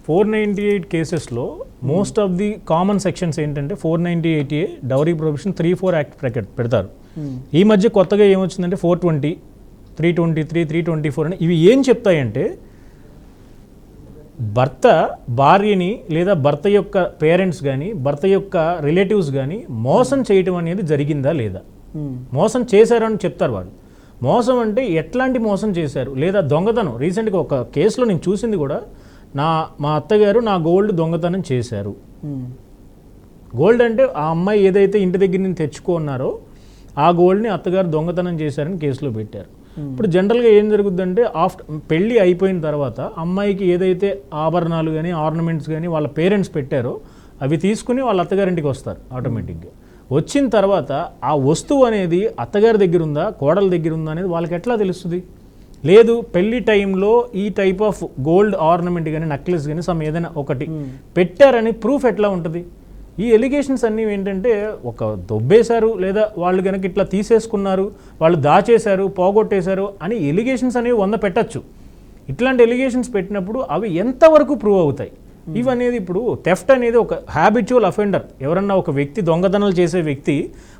498 కేసెస్లో most of the common sections ఏంటంటే 498A డౌరీ ప్రొహిబిషన్ 3-4 యాక్ట్ పెడతారు. ఈ మధ్య కొత్తగా ఏమొచ్చిందంటే 420, 323, 324 అని. ఇవి ఏం చెప్తాయంటే భర్త భార్యని లేదా భర్త యొక్క పేరెంట్స్ కానీ భర్త యొక్క రిలేటివ్స్ కానీ మోసం చేయటం అనేది జరిగిందా లేదా, మోసం చేశారని చెప్తారు వాళ్ళు. మోసం అంటే ఎట్లాంటి మోసం చేశారు, లేదా దొంగతనం. రీసెంట్గా ఒక కేసులో నేను చూసింది కూడా, మా అత్తగారు నా గోల్డ్ దొంగతనం చేశారు. గోల్డ్ అంటే ఆ అమ్మాయి ఏదైతే ఇంటి దగ్గర నుంచి తెచ్చుకున్నారో ఆ గోల్డ్ని అత్తగారు దొంగతనం చేశారని కేసులో పెట్టారు. ఇప్పుడు జనరల్గా ఏం జరుగుతుందంటే పెళ్ళి అయిపోయిన తర్వాత అమ్మాయికి ఏదైతే ఆభరణాలు కానీ ఆర్నమెంట్స్ కానీ వాళ్ళ పేరెంట్స్ పెట్టారో అవి తీసుకుని వాళ్ళ అత్తగారింటికి వస్తారు ఆటోమేటిక్గా. వచ్చిన తర్వాత ఆ వస్తువు అనేది అత్తగారి దగ్గర ఉందా కోడల దగ్గర ఉందా అనేది వాళ్ళకి ఎట్లా తెలుస్తుంది? లేదు పెళ్లి టైంలో ఈ టైప్ ఆఫ్ గోల్డ్ ఆర్నమెంట్ కానీ నెక్లెస్ కానీ సమ్ ఏదైనా ఒకటి పెట్టారని ప్రూఫ్ ఎట్లా ఉంటుంది? ఈ ఎలిగేషన్స్ అన్నీ ఏంటంటే ఒక దొబ్బేశారు లేదా వాళ్ళు కనుక ఇట్లా తీసేసుకున్నారు, వాళ్ళు దాచేశారు, పోగొట్టేశారు అని ఎలిగేషన్స్ అనేవి 100 పెట్టచ్చు. ఇట్లాంటి ఎలిగేషన్స్ పెట్టినప్పుడు అవి ఎంతవరకు ప్రూవ్ అవుతాయి? ఇవనేది ఇప్పుడు థెఫ్ట్ అనేది ఒక హ్యాబిచువల్ అఫెండర్. ఎవరన్నా ఒక వ్యక్తి దొంగతనాలు చేసే వ్యక్తి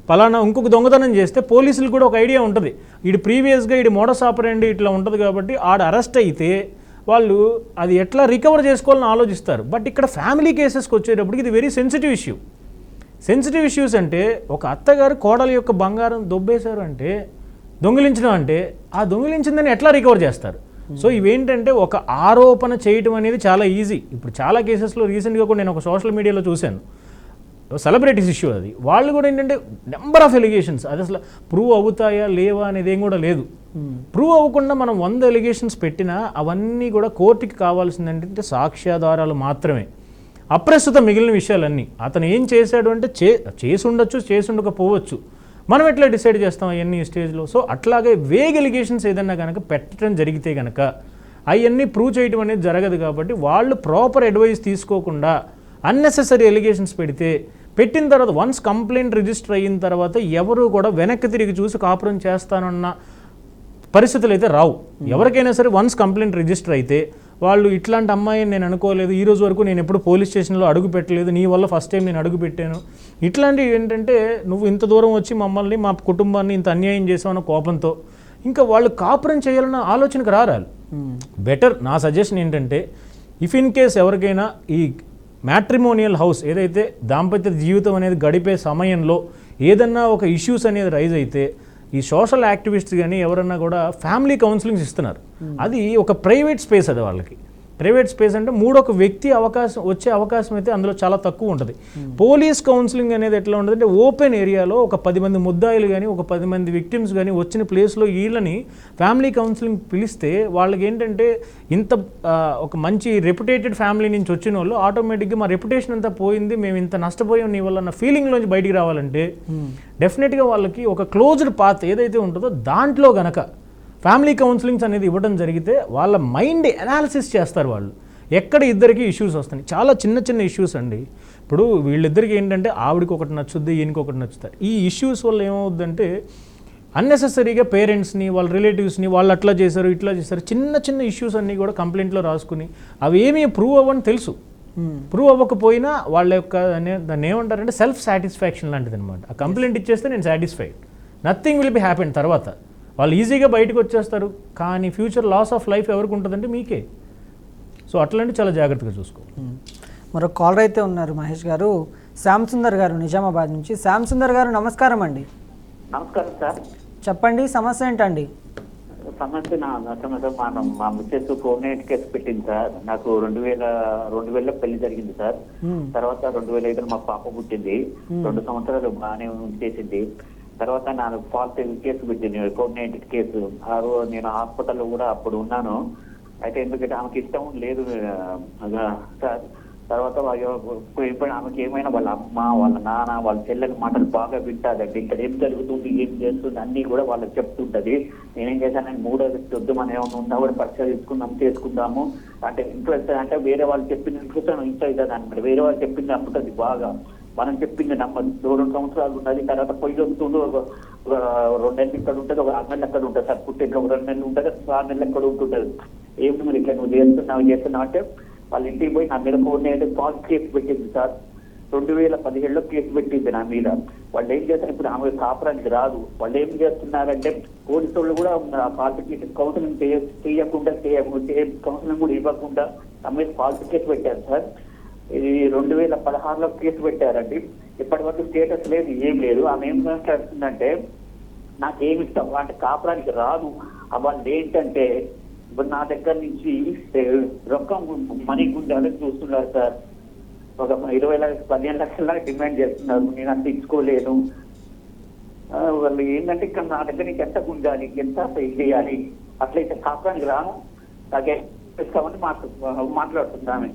పలానా ఇంకొక దొంగతనం చేస్తే పోలీసులు కూడా ఒక ఐడియా ఉంటుంది, వీడు ప్రీవియస్గా వీడి మోడస్ ఆపరెండి ఇట్లా ఉంటుంది కాబట్టి ఆడ అరెస్ట్ అయితే వాళ్ళు అది ఎట్లా రికవర్ చేసుకోవాలని ఆలోచిస్తారు. బట్ ఇక్కడ ఫ్యామిలీ కేసెస్కి వచ్చేటప్పటికి ఇది very sensitive issue. Sensitive issues అంటే ఒక అత్తగారు కోడల యొక్క బంగారం దొబ్బేశారు అంటే, దొంగిలించడం అంటే ఆ దొంగిలించిందని ఎట్లా రికవర్ చేస్తారు? సో ఇవేంటంటే ఒక ఆరోపణ చేయటం అనేది చాలా ఈజీ. ఇప్పుడు చాలా కేసెస్లో రీసెంట్గా కూడా నేను ఒక సోషల్ మీడియాలో చూశాను, సెలబ్రిటీస్ ఇష్యూ అది. వాళ్ళు కూడా ఏంటంటే నెంబర్ ఆఫ్ ఎలిగేషన్స్, అది అసలు ప్రూవ్ అవుతాయా లేవా అనేది ఏం కూడా లేదు. ప్రూవ్ అవ్వకుండా మనం 100 ఎలిగేషన్స్ పెట్టినా అవన్నీ కూడా కోర్టుకి కావాల్సింది ఏంటంటే సాక్ష్యాధారాలు మాత్రమే. అప్రస్తుత మిగిలిన విషయాలన్నీ అతను ఏం చేశాడు అంటే చేసి ఉండొచ్చు, చేసి ఉండకపోవచ్చు, మనం ఎట్లా డిసైడ్ చేస్తాం అవన్నీ ఈ స్టేజ్లో? సో అట్లాగే వేగ్ ఎలిగేషన్స్ ఏదన్నా కనుక పెట్టడం జరిగితే కనుక అవన్నీ ప్రూవ్ చేయడం అనేది జరగదు. కాబట్టి వాళ్ళు ప్రాపర్ అడ్వైస్ తీసుకోకుండా అన్నెసెసరీ ఎలిగేషన్స్ పెట్టిన తర్వాత వన్స్ కంప్లైంట్ రిజిస్టర్ అయిన తర్వాత ఎవరు కూడా వెనక్కి తిరిగి చూసి కాపురం చేస్తానన్న పరిస్థితులు అయితే రావు. ఎవరికైనా సరే వన్స్ కంప్లైంట్ రిజిస్టర్ అయితే వాళ్ళు ఇట్లాంటి అమ్మాయిని నేను అనుకోలేదు, ఈ రోజు వరకు నేను ఎప్పుడు పోలీస్ స్టేషన్లో అడుగు పెట్టలేదు, నీ వల్ల ఫస్ట్ టైం నేను అడుగు పెట్టాను, ఇట్లాంటివి ఏంటంటే నువ్వు ఇంత దూరం వచ్చి మమ్మల్ని మా కుటుంబాన్ని ఇంత అన్యాయం చేసావన్న కోపంతో ఇంకా వాళ్ళు కాపురం చేయాలన్న ఆలోచనకు రారాలు. బెటర్ నా సజెషన్ ఏంటంటే ఇఫ్ ఇన్ కేస్ ఎవరికైనా ఈ మ్యాట్రిమోనియల్ హౌస్ ఏదైతే దాంపత్య జీవితం అనేది గడిపే సమయంలో ఏదన్నా ఒక ఇష్యూస్ అనేది రైజ్ అయితే ఈ సోషల్ యాక్టివిస్ట్స్ కానీ ఎవరన్నా కూడా ఫ్యామిలీ కౌన్సిలింగ్స్ ఇస్తున్నారు. అది ఒక ప్రైవేట్ స్పేస్, అది వాళ్ళకి ప్రైవేట్ స్పేస్ అంటే మూడొక వ్యక్తి వచ్చే అవకాశం అయితే అందులో చాలా తక్కువ ఉంటుంది. పోలీస్ కౌన్సిలింగ్ అనేది ఎట్లా ఉంటుంది అంటే ఓపెన్ ఏరియాలో ఒక 10 మంది ముద్దాయిలు కానీ ఒక 10 మంది విక్టిమ్స్ కానీ వచ్చిన ప్లేస్లో వీళ్ళని ఫ్యామిలీ కౌన్సిలింగ్ పిలిస్తే వాళ్ళకి ఏంటంటే ఇంత ఒక మంచి రెప్యుటేటెడ్ ఫ్యామిలీ నుంచి వచ్చిన వాళ్ళు ఆటోమేటిక్గా మా రెప్యుటేషన్ అంతా పోయింది, మేము ఇంత నష్టపోయాం నీ వల్ల అన్న ఫీలింగ్లోంచి బయటికి రావాలంటే డెఫినెట్గా వాళ్ళకి ఒక క్లోజ్డ్ పాత్ ఏదైతే ఉంటుందో దాంట్లో గనక ఫ్యామిలీ కౌన్సిలింగ్స్ అనేది ఇవ్వడం జరిగితే వాళ్ళ మైండ్ అనాలిసిస్ చేస్తారు. వాళ్ళు ఎక్కడ ఇద్దరికి ఇష్యూస్ వస్తాయి, చాలా చిన్న చిన్న ఇష్యూస్ అండి. ఇప్పుడు వీళ్ళిద్దరికి ఏంటంటే ఆవిడకి ఒకటి నచ్చుద్ది, ఈయనకి ఒకటి నచ్చుతారు. ఈ ఇష్యూస్ వల్ల ఏమవుద్దంటే అన్నెసెసరీగా పేరెంట్స్ని వాళ్ళ రిలేటివ్స్ని వాళ్ళు అట్లా చేశారు ఇట్లా చేశారు చిన్న చిన్న ఇష్యూస్ అన్నీ కూడా కంప్లైంట్లో రాసుకుని అవి ఏమీ ప్రూవ్ అవ్వని తెలుసు. ప్రూవ్ అవ్వకపోయినా వాళ్ళ యొక్క దాన్ని ఏమంటారంటే సెల్ఫ్ సాటిస్ఫాక్షన్ లాంటిది అనమాట. ఆ కంప్లైంట్ ఇచ్చేస్తే నేను satisfied, nothing will be happen. తర్వాత వాళ్ళు ఈజీగా బయటకు వచ్చేస్తారు, కానీ ఫ్యూచర్ లాస్ ఆఫ్ లైఫ్ ఎవరికి ఉంటుందంటే మీకే. సో అట్లాంటి చాలా జాగ్రత్తగా చూసుకోవాలి. మరో కాలర్ అయితే ఉన్నారు మహేష్ గారు, శ్యామ్ సుందర్ గారు నిజామాబాద్ నుంచి. శ్యామ్ సుందర్ గారు నమస్కారం అండి. నమస్కారం సార్. చెప్పండి సమస్య ఏంటండి? సమస్య మా మిస్సెస్ 498 కేసు పెట్టింది సార్. నాకు 2000లో పెళ్లి జరిగింది సార్. తర్వాత 2005లో మా పాప పుట్టింది. 2 సంవత్సరాలు బాగానే చేసింది. తర్వాత నాకు ఫాల్స్ కేసు పెట్టింది 498 కేసు. నేను హాస్పిటల్లో కూడా అప్పుడు ఉన్నాను. అయితే ఎందుకంటే ఆమెకి ఇష్టం లేదు సార్. తర్వాత ఇప్పుడు ఆమెకి ఏమైనా వాళ్ళ అమ్మ వాళ్ళ నాన్న వాళ్ళ చెల్లెల మాటలు బాగా వింటాదండి. ఇక్కడ ఏం జరుగుతుంది ఏం చేస్తుంది అన్ని కూడా వాళ్ళకి చెప్తుంటది. నేనేం చేశాను, 3వ వ్యక్తి వద్దు, మనం ఏమైనా ఉన్నా కూడా పరీక్ష చేసుకుందాము అంటే ఇన్ఫ్లుయెన్స్ అంటే వేరే వాళ్ళు చెప్పింది ఇన్ఫ్లుయెన్స్ ఇంత అవుతుంది అనమాట. వేరే వాళ్ళు చెప్పింది నమ్ముతుంది బాగా, మనం చెప్పింది నమ్మదు. 2 సంవత్సరాలు ఉన్నది. తర్వాత పొయ్యి వస్తుండు 2 నెలలు ఇక్కడ ఉంటుంది, ఒక 6 నెలలు ఎక్కడ ఉంటుంది సార్. పుట్టింట్లో 2 నెలలు ఉంటుంది, 6 నెలలు ఎక్కడ ఉంటుంటుంది. ఏమి మరి ఇట్లా నువ్వు చేస్తున్నావు అంటే వాళ్ళ ఇంటికి పోయి నా మీద 498 ఫాల్స్ కేసు పెట్టింది సార్. 2017లో కేసు పెట్టింది నా మీద. వాళ్ళు ఏం చేస్తారు, ఇప్పుడు ఆమె కాపురానికి రాదు. వాళ్ళు ఏం చేస్తున్నారంటే పోలీసు వాళ్ళు కూడా ఫాల్సిఫికేషన్ కౌన్సిలింగ్ చేయకుండా కౌన్సిలింగ్ కూడా ఇవ్వకుండా ఆమె మీద ఫాల్స్ కేసు పెట్టారు సార్. ఇది 2016లో కేసు పెట్టారండి. ఇప్పటి వరకు స్టేటస్ లేదు, ఏం లేదు. ఆమె ఏం మాట్లాడుతుందంటే నాకేమి ఇష్టం అంటే కాపురానికి రాదు. వాళ్ళు ఏంటంటే ఇప్పుడు నా దగ్గర నుంచి రొక్కం మనీ గుండాలని చూస్తున్నారు సార్. ఒక 15 లక్షల డిమాండ్ చేస్తున్నారు. నేను అంత ఇచ్చుకోలేను. వాళ్ళు ఏంటంటే ఇక్కడ నా దగ్గర నీకు ఎంత గుండాలి, ఎంత చేయాలి, అట్లయితే కాపురానికి రాను, నాకే ఇస్తామని మాట్లాడుతుంది ఆమె.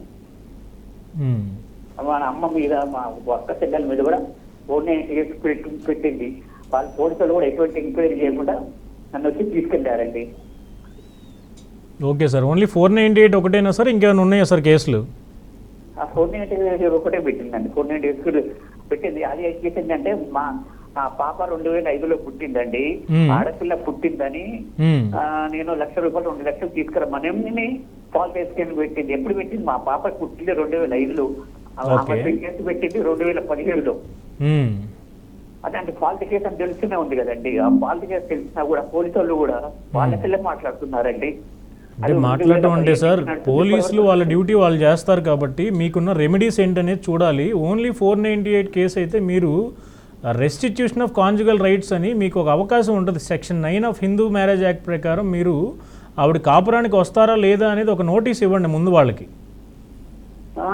మా అమ్మ మీద మా అక్క చెల్లెల మీద కూడా పెట్టింది. వాళ్ళు పోలీసులు కూడా ఎటువంటి ఎంక్వైరీ చేయకుండా నన్ను వచ్చి తీసుకెళ్లారండి. ఓకే సార్, ఓన్లీ 498 ఒకటేనా సార్, ఇంకేమైనా ఉన్నాయా సార్ కేసులు? ఆ 498 ఒకటే పెట్టిందండి. 498 పెట్టింది. అది ఏం చేసిందంటే మా పాప 2005లో పుట్టిందండి. ఆడపిల్ల పుట్టిందని నేను ₹1,00,000 2,00,000 తీసుకురమ్మని ఫాల్ట్ కేసు పెట్టింది. ఎప్పుడు పెట్టింది? మా పాప పుట్టింది 2005లో. కేసు పెట్టింది 2017లో. అదే ఫాల్ట్ కేసు అని తెలుస్తూనే ఉంది కదండి. ఆ ఫాల్ట్ కేసు తెలిసినా కూడా పోలీసు వాళ్ళు కూడా వాళ్ళకెళ్ళే మాట్లాడుతున్నారండి. అంటే మాట్లాడటం అంటే సార్, పోలీసులు వాళ్ళ డ్యూటీ వాళ్ళు చేస్తారు కాబట్టి మీకున్న రెమెడీస్ ఏంటనేది చూడాలి. ఓన్లీ 498 కేసు అయితే మీరు రెస్టిట్యూషన్ ఆఫ్ కాంజుగల్ రైట్స్ అని మీకు ఒక అవకాశం ఉంటుంది. Section 9 of Hindu marriage act ప్రకారం మీరు ఆవిడ కాపురానికి వస్తారా లేదా అనేది ఒక నోటీస్ ఇవ్వండి ముందు వాళ్ళకి.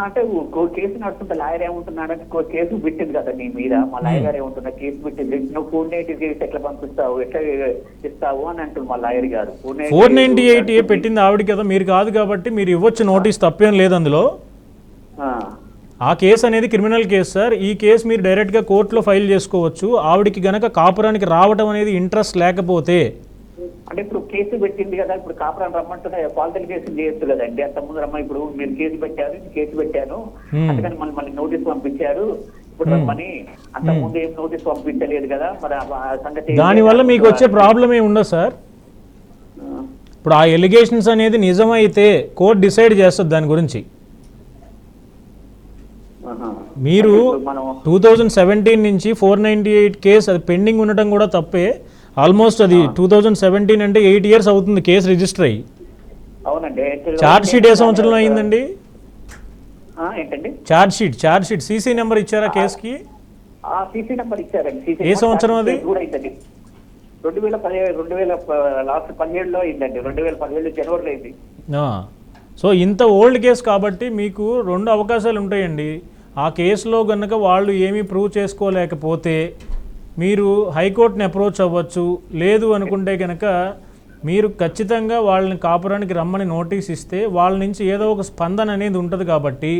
అంటే కేసు నడుస్తుంటే లాయర్ ఏమంటున్నాడంటే కేసు పెట్టింది కదా నీ మీద, మా లాయర్ గారు ఏమంటున్నా కేసు పెట్టింది, నువ్వు 498 కేసు ఎట్లా పంపిస్తావు, ఎట్లా ఇస్తావు అని అంటుంది మా లాయర్ గారు. 498 పెట్టింది ఆవిడ కదా, మీరు కాదు కాబట్టి మీరు ఇవ్వచ్చు నోటీస్, తప్పేం లేదు అందులో. ఆ కేసు అనేది క్రిమినల్ కేసు సార్. ఈ కేసు మీరు డైరెక్ట్గా కోర్టులో ఫైల్ చేసుకోవచ్చు. ఆవిడికి గనక కాపురానికి రావడం అనేది ఇంట్రెస్ట్ లేకపోతే. అంటే ఇప్పుడు కేసు పెట్టింది కదా, ఇప్పుడు కాపురాన్ని రమ్మంటున్నా పాలిటికల్ కేసు చేయొచ్చు కదండి. అంత ముందు రమ్మ, ఇప్పుడు మీరు కేసు పెట్టాను అందుకని మళ్ళీ నోటీస్ పంపించారు ఇప్పుడు రమ్మని. అంత ముందు ఏం నోటీస్ పంపించలేదు కదా, మరి సంగతి దానివల్ల మీకు వచ్చే ప్రాబ్లం ఏమి ఉండదు సార్. ఇప్పుడు ఆ ఎలిగేషన్స్ అనేది నిజమైతే కోర్టు డిసైడ్ చేస్తుంది దాని గురించి. మీరు 2017 నుంచి 498 కేసు అది పెండింగ్ ఉండటం కూడా తప్పే. ఆల్మోస్ట్ అది 2017 అంటే 8 years అవుతుంది కేసు రిజిస్టర్ అయ్యి. అవునండి. చార్జ్ షీట్ ఏ సంవత్సరంలో అయిందండి? ఏంటండి చార్జ్ షీట్ సీసీ నెంబర్ ఇచ్చారా కేసుకి? సీసీ నెంబర్ ఇచ్చారండి. ఏ సంవత్సరం అది? 2017లో అయిందండి. 2017 జనవరిలో అయింది. సో ఇంత ఓల్డ్ కేసు కాబట్టి మీకు 2 అవకాశాలు ఉంటాయండి. ఆ కేసులో కనుక వాళ్ళు ఏమీ ప్రూవ్ చేసుకోలేకపోతే మీరు హైకోర్టుని అప్రోచ్ అవ్వచ్చు. లేదు అనుకుంటే కనుక మీరు ఖచ్చితంగా వాళ్ళని కాపురానికి రమ్మని నోటీస్ ఇస్తే వాళ్ళ నుంచి ఏదో ఒక స్పందన అనేది ఉంటుంది. కాబట్టి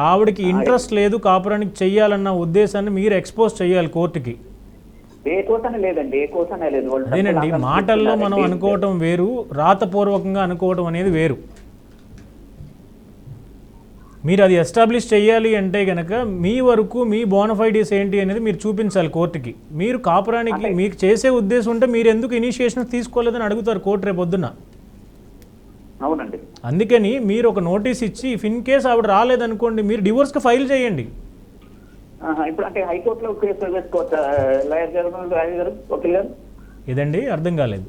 ఆవిడకి ఇంట్రెస్ట్ లేదు కాపురానికి చెయ్యాలన్న ఉద్దేశాన్ని మీరు ఎక్స్పోజ్ చేయాలి కోర్టుకి. అదేనండి, మాటల్లో మనం అనుకోవటం వేరు, రాతపూర్వకంగా అనుకోవటం అనేది వేరు. మీరు అది ఎస్టాబ్లిష్ చేయాలి అంటే కనుక మీ వరకు మీ బోనఫైడీస్ ఏంటి అనేది మీరు చూపించాలి కోర్టుకి. మీరు కాపురానికి మీకు చేసే ఉద్దేశం ఉంటే మీరు ఎందుకు ఇనిషియేషన్ తీసుకోలేదని అడుగుతారు కోర్టు రేపు పొద్దున్న. అవునండి. అందుకని మీరు ఒక నోటీస్ ఇచ్చి ఇఫ్ ఇన్ కేస్ ఆవిడ రాలేదనుకోండి మీరు డివోర్స్కి ఫైల్ చేయండి. ఇప్పుడు అంటే హైకోర్టులో కేసు వేసుకోవచ్చా లాయర్ గారు, వకీల్ గారు? ఏదండి, అర్థం కాలేదు.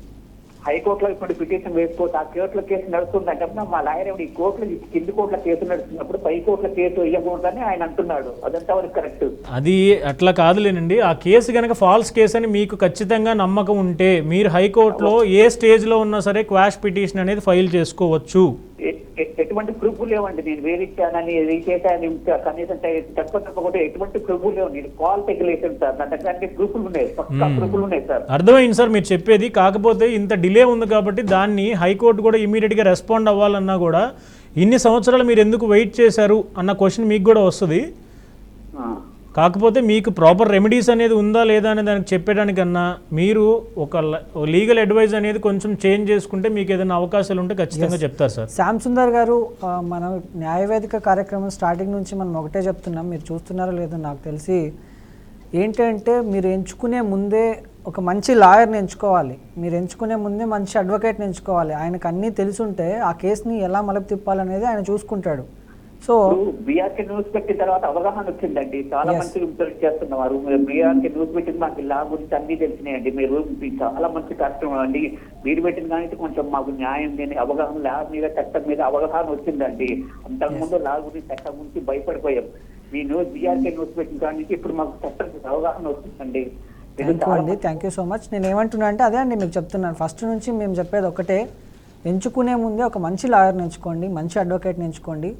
హైకోర్టులో ఇప్పుడు పిటిషన్ వేసుకోవచ్చు. ఆ కోర్టులో కేసు నడుస్తుందంటే మా లాయర్ ఈ కోర్టులో కింది కోర్టులో కేసు నడుస్తున్నప్పుడు పై కోర్టులో కేసు వేయకూడదని ఆయన అంటున్నాడు. అదంతా వరకు కరెక్ట్? అది అట్లా కాదులేనండి. ఆ కేసు కనుక ఫాల్స్ కేసు అని మీకు ఖచ్చితంగా నమ్మకం ఉంటే మీరు హైకోర్టులో ఏ స్టేజ్లో ఉన్నా సరే క్వాష్ పిటిషన్ అనేది ఫైల్ చేసుకోవచ్చు. ఎటువంటి ప్రూఫ్ లేవండి. నేను వేరిచ్చానని చేశాను కనీసం చెప్పకపోతే ఎటువంటి ప్రూఫ్ లేవు. నేను కాల్ తెగలేసాను సార్, నా దగ్గర ప్రూఫ్లు ఉన్నాయి, పక్కా ప్రూఫ్లు ఉన్నాయి సార్. అర్థమైంది సార్ మీరు చెప్పేది. కాకపోతే ఇంత డిలే ఉంది కాబట్టి దాన్ని హైకోర్టు కూడా ఇమీడియట్గా రెస్పాండ్ అవ్వాలన్నా కూడా ఇన్ని సంవత్సరాలు మీరు ఎందుకు వెయిట్ చేశారు అన్న క్వశ్చన్ మీకు కూడా వస్తుంది. కాకపోతే మీకు ప్రాపర్ రెమెడీస్ అనేది ఉందా లేదా అనే దానికి చెప్పేదానికన్నా మీరు ఒక లీగల్ అడ్వైజ్ అనేది కొంచెం చేంజ్ చేసుకుంటే మీకు ఏదైనా అవకాశాలు ఉంటే ఖచ్చితంగా చెప్తారు సార్. శ్యామ్ సుందర్ గారు, మనం న్యాయవేదిక కార్యక్రమం స్టార్టింగ్ నుంచి మనం ఒకటే చెప్తున్నాం, మీరు చూస్తున్నారో లేదో నాకు తెలిసి. ఏంటంటే మీరు ఎంచుకునే ముందే ఒక మంచి లాయర్ని ఎంచుకోవాలి. మీరు ఎంచుకునే ముందే మంచి అడ్వకేట్ని ఎంచుకోవాలి. ఆయనకు అన్నీ తెలుసుంటే ఆ కేసుని ఎలా మలుపు తిప్పాలనేది ఆయన చూసుకుంటాడు. సో బీఆర్కే న్యూస్ పెట్టిన తర్వాత అవగాహన వచ్చిందండి. చాలా మంచి చేస్తున్నారు. బీఆర్కే న్యూస్ పెట్టింది మాకు లా గురించి అన్ని తెలిసినాయండి. మీరు చాలా మంచి కార్యక్రమం అండి. మీరు పెట్టిన కానీ కొంచెం మాకు న్యాయం లేని అవగాహన, లా మీద చట్టం మీద అవగాహన వచ్చిందండి. అంతకుముందు లా గురించి చట్టం గురించి భయపడిపోయాం. మీ న్యూస్ బీఆర్కే న్యూస్ పెట్టిన కానీ ఇప్పుడు మాకు చట్టం అవగాహన వచ్చిందండి. Thank you so much. నేను ఏమంటున్నా అంటే అదే అండి మీకు చెప్తున్నాను. ఫస్ట్ నుంచి మేము చెప్పేది ఒకటే, ఎంచుకునే ముందే ఒక మంచి లాయర్ని ఎంచుకోండి, మంచి అడ్వకేట్ని ఎంచుకోండి.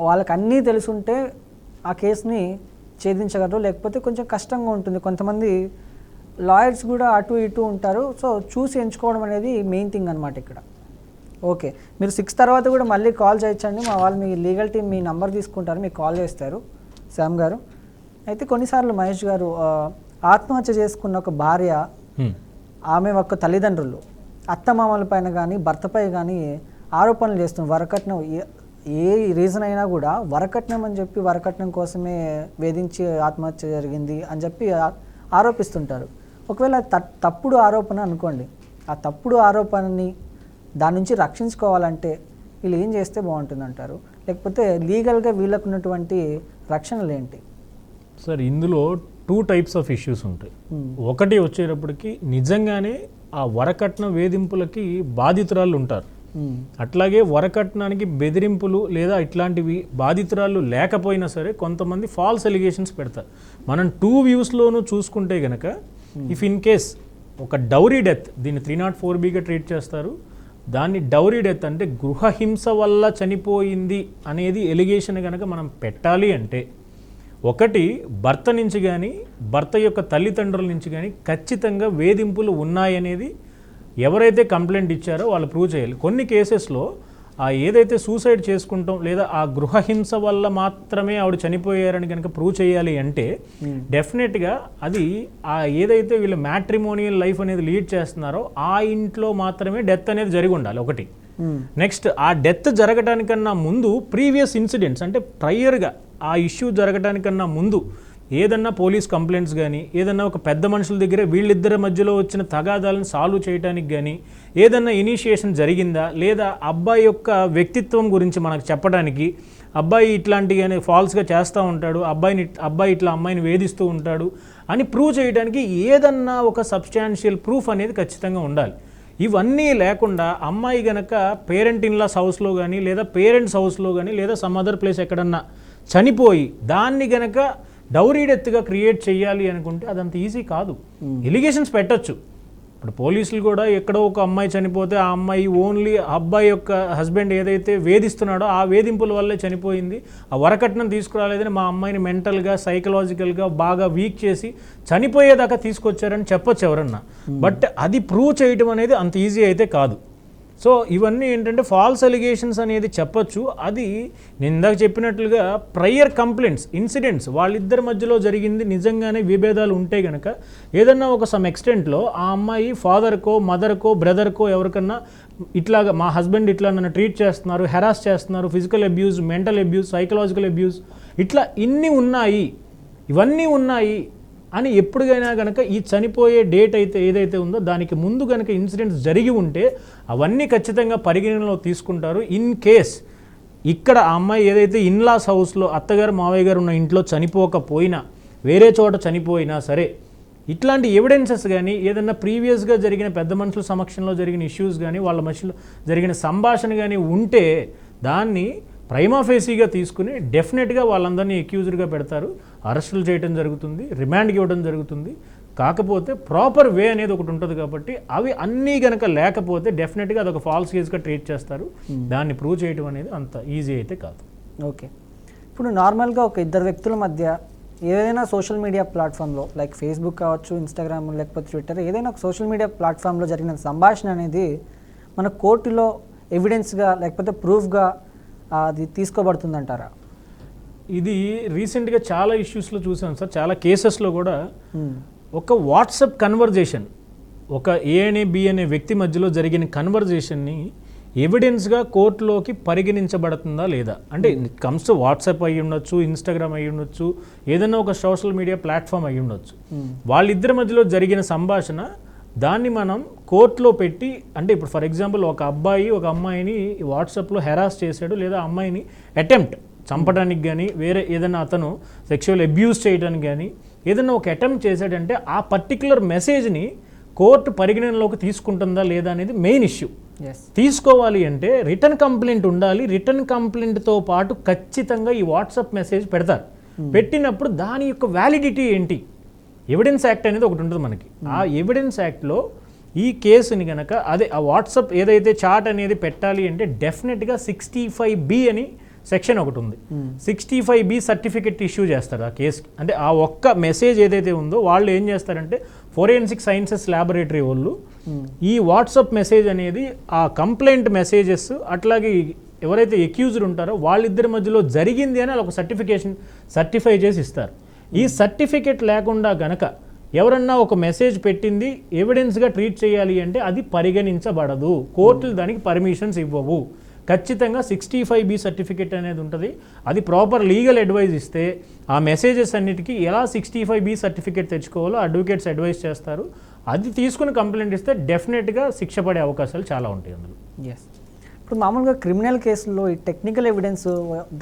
వాళ్ళకి అన్నీ తెలుసుంటే ఆ కేసుని ఛేదించగలరు. లేకపోతే కొంచెం కష్టంగా ఉంటుంది. కొంతమంది లాయర్స్ కూడా అటు ఇటు ఉంటారు. సో చూసి ఎంచుకోవడం అనేది మెయిన్ థింగ్ అనమాట ఇక్కడ. ఓకే, మీరు 6 తర్వాత కూడా మళ్ళీ కాల్ చేయొచ్చండి. మా వాళ్ళు మీ లీగల్ టీం మీ నంబర్ తీసుకుంటారు, మీకు కాల్ చేస్తారు. శ్యామ్ గారు, అయితే కొన్నిసార్లు మహేష్ గారు ఆత్మహత్య చేసుకున్న ఒక భార్య, ఆమె యొక్క తల్లిదండ్రులు అత్తమామల పైన కానీ భర్తపై కానీ ఆరోపణలు చేస్తున్నారు. వరకట్నం ఏ రీజన్ అయినా కూడా వరకట్నం అని చెప్పి వరకట్నం కోసమే వేధించి ఆత్మహత్య జరిగింది అని చెప్పి ఆరోపిస్తుంటారు. ఒకవేళ తప్పుడు ఆరోపణ అనుకోండి, ఆ తప్పుడు ఆరోపణని దాని నుంచి రక్షించుకోవాలంటే వీళ్ళు ఏం చేస్తే బాగుంటుంది అంటారు? లేకపోతే లీగల్గా వీళ్ళకు ఉన్నటువంటి రక్షణలు ఏంటి? సార్, ఇందులో 2 types ఆఫ్ ఇష్యూస్ ఉంటాయి. ఒకటి వచ్చేటప్పటికి నిజంగానే ఆ వరకట్న వేధింపులకి బాధితురాళ్ళు ఉంటారు. అట్లాగే వరకట్నానికి బెదిరింపులు లేదా ఇట్లాంటివి బాధితురాళ్ళు లేకపోయినా సరే కొంతమంది ఫాల్స్ ఎలిగేషన్స్ పెడతారు. మనం 2 వ్యూస్లోనూ చూసుకుంటే గనక ఇఫ్ ఇన్ కేస్ ఒక డౌరీ డెత్, దీన్ని 304Bగా ట్రీట్ చేస్తారు. దాన్ని డౌరీ డెత్ అంటే గృహహింస వల్ల చనిపోయింది అనేది ఎలిగేషన్ కనుక మనం పెట్టాలి అంటే, ఒకటి భర్త నుంచి కానీ భర్త యొక్క తల్లిదండ్రుల నుంచి కానీ ఖచ్చితంగా వేధింపులు ఉన్నాయనేది ఎవరైతే కంప్లైంట్ ఇచ్చారో వాళ్ళు ప్రూవ్ చేయాలి. కొన్ని కేసెస్లో ఏదైతే సూసైడ్ చేసుకుంటాం లేదా ఆ గృహహింస వల్ల మాత్రమే ఆవిడ చనిపోయారని కనుక ప్రూవ్ చేయాలి అంటే డెఫినెట్గా అది ఏదైతే వీళ్ళు మ్యాట్రిమోనియల్ లైఫ్ అనేది లీడ్ చేస్తున్నారో ఆ ఇంట్లో మాత్రమే డెత్ అనేది జరిగి ఉండాలి ఒకటి. నెక్స్ట్, ఆ డెత్ జరగడానికన్నా ముందు ప్రీవియస్ ఇన్సిడెంట్స్ అంటే ప్రైయర్గా ఆ ఇష్యూ జరగడానికన్నా ముందు ఏదన్నా పోలీస్ కంప్లైంట్స్ కానీ ఏదన్నా ఒక పెద్ద మనుషుల దగ్గర వీళ్ళిద్దరి మధ్యలో వచ్చిన తగాదాలను సాల్వ్ చేయడానికి కానీ ఏదన్నా ఇనిషియేషన్ జరిగిందా, లేదా అబ్బాయి యొక్క వ్యక్తిత్వం గురించి మనకు చెప్పడానికి, అబ్బాయి ఇట్లాంటివి ఫాల్స్గా చేస్తూ ఉంటాడు, అబ్బాయి ఇట్లా అమ్మాయిని వేధిస్తూ ఉంటాడు అని ప్రూవ్ చేయడానికి ఏదన్నా ఒక సబ్స్టాన్షియల్ ప్రూఫ్ అనేది ఖచ్చితంగా ఉండాలి. ఇవన్నీ లేకుండా అమ్మాయి గనక పేరెంట్ ఇన్లాస్ హౌస్లో కానీ లేదా పేరెంట్స్ హౌస్లో కానీ లేదా సమ్ అదర్ ప్లేస్ ఎక్కడన్నా చనిపోయి దాన్ని గనక డౌరీ డెత్గా క్రియేట్ చేయాలి అనుకుంటే అదంత ఈజీ కాదు. ఎలిగేషన్స్ పెట్టచ్చు. ఇప్పుడు పోలీసులు కూడా ఎక్కడో ఒక అమ్మాయి చనిపోతే ఆ అమ్మాయి ఓన్లీ అబ్బాయి యొక్క హస్బెండ్ ఏదైతే వేధిస్తున్నాడో ఆ వేధింపుల వల్లే చనిపోయింది, ఆ వరకట్నం తీసుకురాలేదని మా అమ్మాయిని మెంటల్గా సైకలాజికల్గా బాగా వీక్ చేసి చనిపోయేదాకా తీసుకొచ్చారని చెప్పొచ్చు ఎవరన్నా. బట్ అది ప్రూవ్ చేయడం అనేది అంత ఈజీ అయితే కాదు. సో ఇవన్నీ ఏంటంటే ఫాల్స్ ఎలిగేషన్స్ అనేది చెప్పచ్చు. అది నేను ఇందాక చెప్పినట్లుగా ప్రైయర్ కంప్లైంట్స్, ఇన్సిడెంట్స్ వాళ్ళిద్దరి మధ్యలో జరిగింది నిజంగానే విభేదాలు ఉంటే కనుక ఏదన్నా ఒక సమ్ ఎక్స్టెంట్లో ఆ అమ్మాయి ఫాదర్కో మదర్కో బ్రదర్కో ఎవరికన్నా ఇట్లాగా మా హస్బెండ్ ఇట్లా నన్ను ట్రీట్ చేస్తున్నారు, హెరాస్ చేస్తున్నారు, physical abuse, mental abuse, psychological abuse, ఇట్లా ఇవన్నీ ఉన్నాయి అని ఎప్పుడుగైనా కనుక ఈ చనిపోయే డేట్ అయితే ఏదైతే ఉందో దానికి ముందు కనుక ఇన్సిడెంట్స్ జరిగి ఉంటే అవన్నీ ఖచ్చితంగా పరిగణనలో తీసుకుంటారు. ఇన్ కేస్ ఇక్కడ ఆ అమ్మాయి ఏదైతే ఇన్లాస్ హౌస్లో అత్తగారు మావయ్య గారు ఉన్న ఇంట్లో చనిపోకపోయినా వేరే చోట చనిపోయినా సరే ఇట్లాంటి ఎవిడెన్సెస్ కానీ ఏదన్నా ప్రీవియస్గా జరిగిన పెద్ద మనుషుల సమక్షంలో జరిగిన ఇష్యూస్ కానీ వాళ్ళ మధ్యలో జరిగిన సంభాషణ కానీ ఉంటే దాన్ని ప్రైమా ఫేసీగా తీసుకుని డెఫినెట్గా వాళ్ళందరినీ అక్యూజ్డ్గా పెడతారు, అరెస్టులు చేయడం జరుగుతుంది, రిమాండ్కి ఇవ్వడం జరుగుతుంది. కాకపోతే ప్రాపర్ వే అనేది ఒకటి ఉంటుంది కాబట్టి అవి అన్నీ కనుక లేకపోతే డెఫినెట్గా అదొక ఫాల్స్ కేసుగా ట్రీట్ చేస్తారు. దాన్ని ప్రూవ్ చేయడం అనేది అంత ఈజీ అయితే కాదు. ఓకే, ఇప్పుడు నార్మల్గా ఒక ఇద్దరు వ్యక్తుల మధ్య ఏదైనా సోషల్ మీడియా ప్లాట్ఫామ్లో లైక్ ఫేస్బుక్ కావచ్చు, ఇన్స్టాగ్రామ్ లేకపోతే ట్విట్టర్, ఏదైనా ఒక సోషల్ మీడియా ప్లాట్ఫామ్లో జరిగిన సంభాషణ అనేది మన కోర్టులో ఎవిడెన్స్గా లేకపోతే ప్రూఫ్గా అది తీసుకోబడుతుందంటారా? ఇది రీసెంట్గా చాలా ఇష్యూస్లో చూసాం సార్. చాలా కేసెస్లో కూడా ఒక వాట్సాప్ కన్వర్జేషన్, ఒక ఏ అనే బి అనే వ్యక్తి మధ్యలో జరిగిన కన్వర్జేషన్ని ఎవిడెన్స్గా కోర్టులోకి పరిగణించబడుతుందా లేదా అంటే కమ్స్ టు వాట్సాప్ అయ్యి ఉండొచ్చు, ఇన్స్టాగ్రామ్ అయ్యి ఉండొచ్చు, ఏదైనా ఒక సోషల్ మీడియా ప్లాట్ఫామ్ అయ్యి ఉండొచ్చు. వాళ్ళిద్దరి మధ్యలో జరిగిన సంభాషణ దాన్ని మనం కోర్టులో పెట్టి, అంటే ఇప్పుడు ఫర్ ఎగ్జాంపుల్ ఒక అబ్బాయి ఒక అమ్మాయిని వాట్సాప్లో హెరాస్ చేశాడు లేదా అమ్మాయిని అటెంప్ట్ చంపడానికి కానీ వేరే ఏదైనా అతను సెక్షువల్ అబ్యూస్ చేయడానికి కానీ ఏదైనా ఒక అటెంప్ట్ చేశాడంటే ఆ పర్టికులర్ మెసేజ్ని కోర్టు పరిగణనలోకి తీసుకుంటుందా లేదా అనేది మెయిన్ ఇష్యూ. తీసుకోవాలి అంటే రిటర్న్ కంప్లైంట్ ఉండాలి. రిటర్న్ కంప్లైంట్తో పాటు ఖచ్చితంగా ఈ వాట్సాప్ మెసేజ్ పెడతారు. పెట్టినప్పుడు దాని యొక్క వ్యాలిడిటీ ఏంటి, ఎవిడెన్స్ యాక్ట్ అనేది ఒకటి ఉంటుంది మనకి. ఆ ఎవిడెన్స్ యాక్ట్లో ఈ కేసుని కనుక ఆ వాట్సాప్ ఏదైతే చాట్ అనేది పెట్టాలి అంటే డెఫినెట్గా 65B అని సెక్షన్ ఒకటి ఉంది. 65B సర్టిఫికెట్ ఇష్యూ చేస్తారు ఆ కేసుకి. అంటే ఆ ఒక్క మెసేజ్ ఏదైతే ఉందో వాళ్ళు ఏం చేస్తారంటే ఫోరెన్సిక్ సైన్సెస్ ల్యాబొరేటరీ వాళ్ళు ఈ వాట్సాప్ మెసేజ్ అనేది ఆ కంప్లైంట్ మెసేజెస్ అట్లాగే ఎవరైతే అక్యూజ్డ్ ఉంటారో వాళ్ళిద్దరి మధ్యలో జరిగింది అని ఒక సర్టిఫై చేసి ఇస్తారు. ఈ సర్టిఫికెట్ లేకుండా గనక ఎవరన్నా ఒక మెసేజ్ పెట్టింది ఎవిడెన్స్గా ట్రీట్ చేయాలి అంటే అది పరిగణించబడదు. కోర్టులు దానికి పర్మిషన్స్ ఇవ్వవు. ఖచ్చితంగా 65B సర్టిఫికెట్ అనేది ఉంటుంది. అది ప్రాపర్ లీగల్ అడ్వైజ్ ఇస్తే ఆ మెసేజెస్ అన్నిటికీ ఎలా 65B సర్టిఫికెట్ తెచ్చుకోవాలో అడ్వకేట్స్ అడ్వైజ్ చేస్తారు. అది తీసుకుని కంప్లైంట్ ఇస్తే డెఫినెట్గా శిక్ష పడే అవకాశాలు చాలా ఉంటాయి అందులో. ఎస్. ఇప్పుడు మామూలుగా క్రిమినల్ కేసుల్లో ఈ టెక్నికల్ ఎవిడెన్స్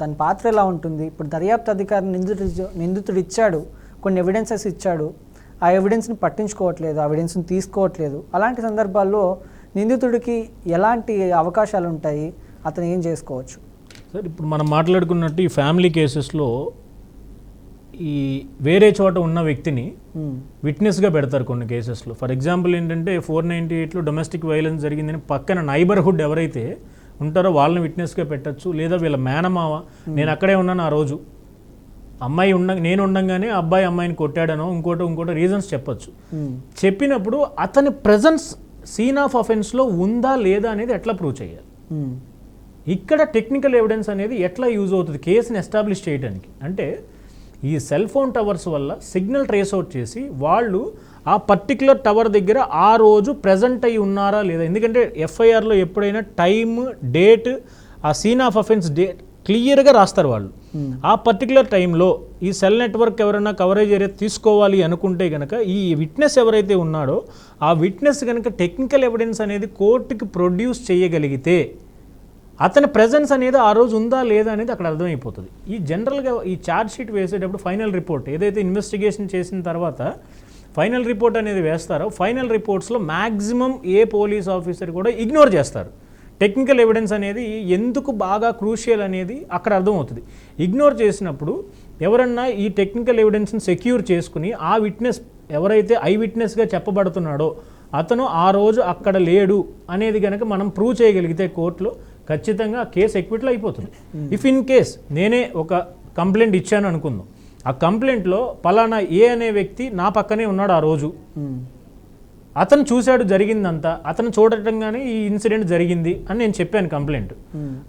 దాని పాత్ర ఎలా ఉంటుంది? ఇప్పుడు దర్యాప్తు అధికారి నిందితుడు ఇచ్చాడు, కొన్ని ఎవిడెన్సెస్ ఇచ్చాడు, ఆ ఎవిడెన్స్ని పట్టించుకోవట్లేదు, ఆ ఎవిడెన్స్ని తీసుకోవట్లేదు. అలాంటి సందర్భాల్లో నిందితుడికి ఎలాంటి అవకాశాలు ఉంటాయి, అతను ఏం చేసుకోవచ్చు? సార్ ఇప్పుడు మనం మాట్లాడుకున్నట్టు ఈ ఫ్యామిలీ కేసెస్లో ఈ వేరే చోట ఉన్న వ్యక్తిని విట్నెస్గా పెడతారు కొన్ని కేసెస్లో. ఫర్ ఎగ్జాంపుల్ ఏంటంటే 498లో డొమెస్టిక్ వైలెన్స్ జరిగిందని పక్కన నైబర్హుడ్ ఎవరైతే ఉంటారో వాళ్ళని విట్నెస్గా పెట్టచ్చు. లేదా వీళ్ళ మేనమావ నేను అక్కడే ఉన్నాను ఆ రోజు, అమ్మాయి నేను ఉండంగానే అబ్బాయి అమ్మాయిని కొట్టాడనో ఇంకోటి రీజన్స్ చెప్పచ్చు. చెప్పినప్పుడు అతని ప్రజెన్స్ సీన్ ఆఫ్ అఫెన్స్లో ఉందా లేదా అనేది ఎట్లా ప్రూవ్ చేయాలి? ఇక్కడ టెక్నికల్ ఎవిడెన్స్ అనేది ఎట్లా యూజ్ అవుతుంది కేసుని ఎస్టాబ్లిష్ చేయడానికి అంటే ఈ సెల్ ఫోన్ టవర్స్ వల్ల సిగ్నల్ ట్రేస్ అవుట్ చేసి వాళ్ళు ఆ పర్టికులర్ టవర్ దగ్గర ఆ రోజు ప్రజెంట్ అయి ఉన్నారా లేదా. ఎందుకంటే ఎఫ్ఐఆర్లో ఎప్పుడైనా టైమ్, డేట్, ఆ సీన్ ఆఫ్ అఫెన్స్ డేట్ క్లియర్గా రాస్తారు వాళ్ళు. ఆ పర్టికులర్ టైంలో ఈ సెల్ నెట్వర్క్ ఎవరైనా కవరేజ్ ఏరియా తీసుకోవాలి అనుకుంటే కనుక ఈ విట్నెస్ ఎవరైతే ఉన్నాడో ఆ విట్నెస్ కనుక టెక్నికల్ ఎవిడెన్స్ అనేది కోర్టుకి ప్రొడ్యూస్ చేయగలిగితే అతని ప్రెజెన్స్ అనేది ఆ రోజు ఉందా లేదా అనేది అక్కడ అర్థమైపోతుంది. ఈ జనరల్గా ఈ ఛార్జ్ షీట్ వేసేటప్పుడు ఫైనల్ రిపోర్ట్ ఏదైతే ఇన్వెస్టిగేషన్ చేసిన తర్వాత ఫైనల్ రిపోర్ట్ అనేది వేస్తారో ఫైనల్ రిపోర్ట్స్లో మ్యాక్సిమం ఏ పోలీస్ ఆఫీసర్ కూడా ఇగ్నోర్ చేస్తారు. టెక్నికల్ ఎవిడెన్స్ అనేది ఎందుకు బాగా క్రూషియల్ అనేది అక్కడ అర్థమవుతుంది. ఇగ్నోర్ చేసినప్పుడు ఎవరన్నా ఈ టెక్నికల్ ఎవిడెన్స్ని సెక్యూర్ చేసుకుని ఆ విట్నెస్ ఎవరైతే ఐ విట్నెస్గా చెప్పబడుతున్నాడో అతను ఆ రోజు అక్కడ లేడు అనేది కనుక మనం ప్రూవ్ చేయగలిగితే కోర్టులో ఖచ్చితంగా కేసు ఎక్విట్లో అయిపోతుంది. ఇఫ్ ఇన్ కేస్ నేనే ఒక కంప్లైంట్ ఇచ్చాను అనుకుందాం, ఆ కంప్లైంట్లో పలానా ఏ అనే వ్యక్తి నా పక్కనే ఉన్నాడు ఆ రోజు, అతను చూశాడు జరిగిందంతా, అతను చూడటంగానే ఈ ఇన్సిడెంట్ జరిగింది అని నేను చెప్పాను కంప్లైంట్.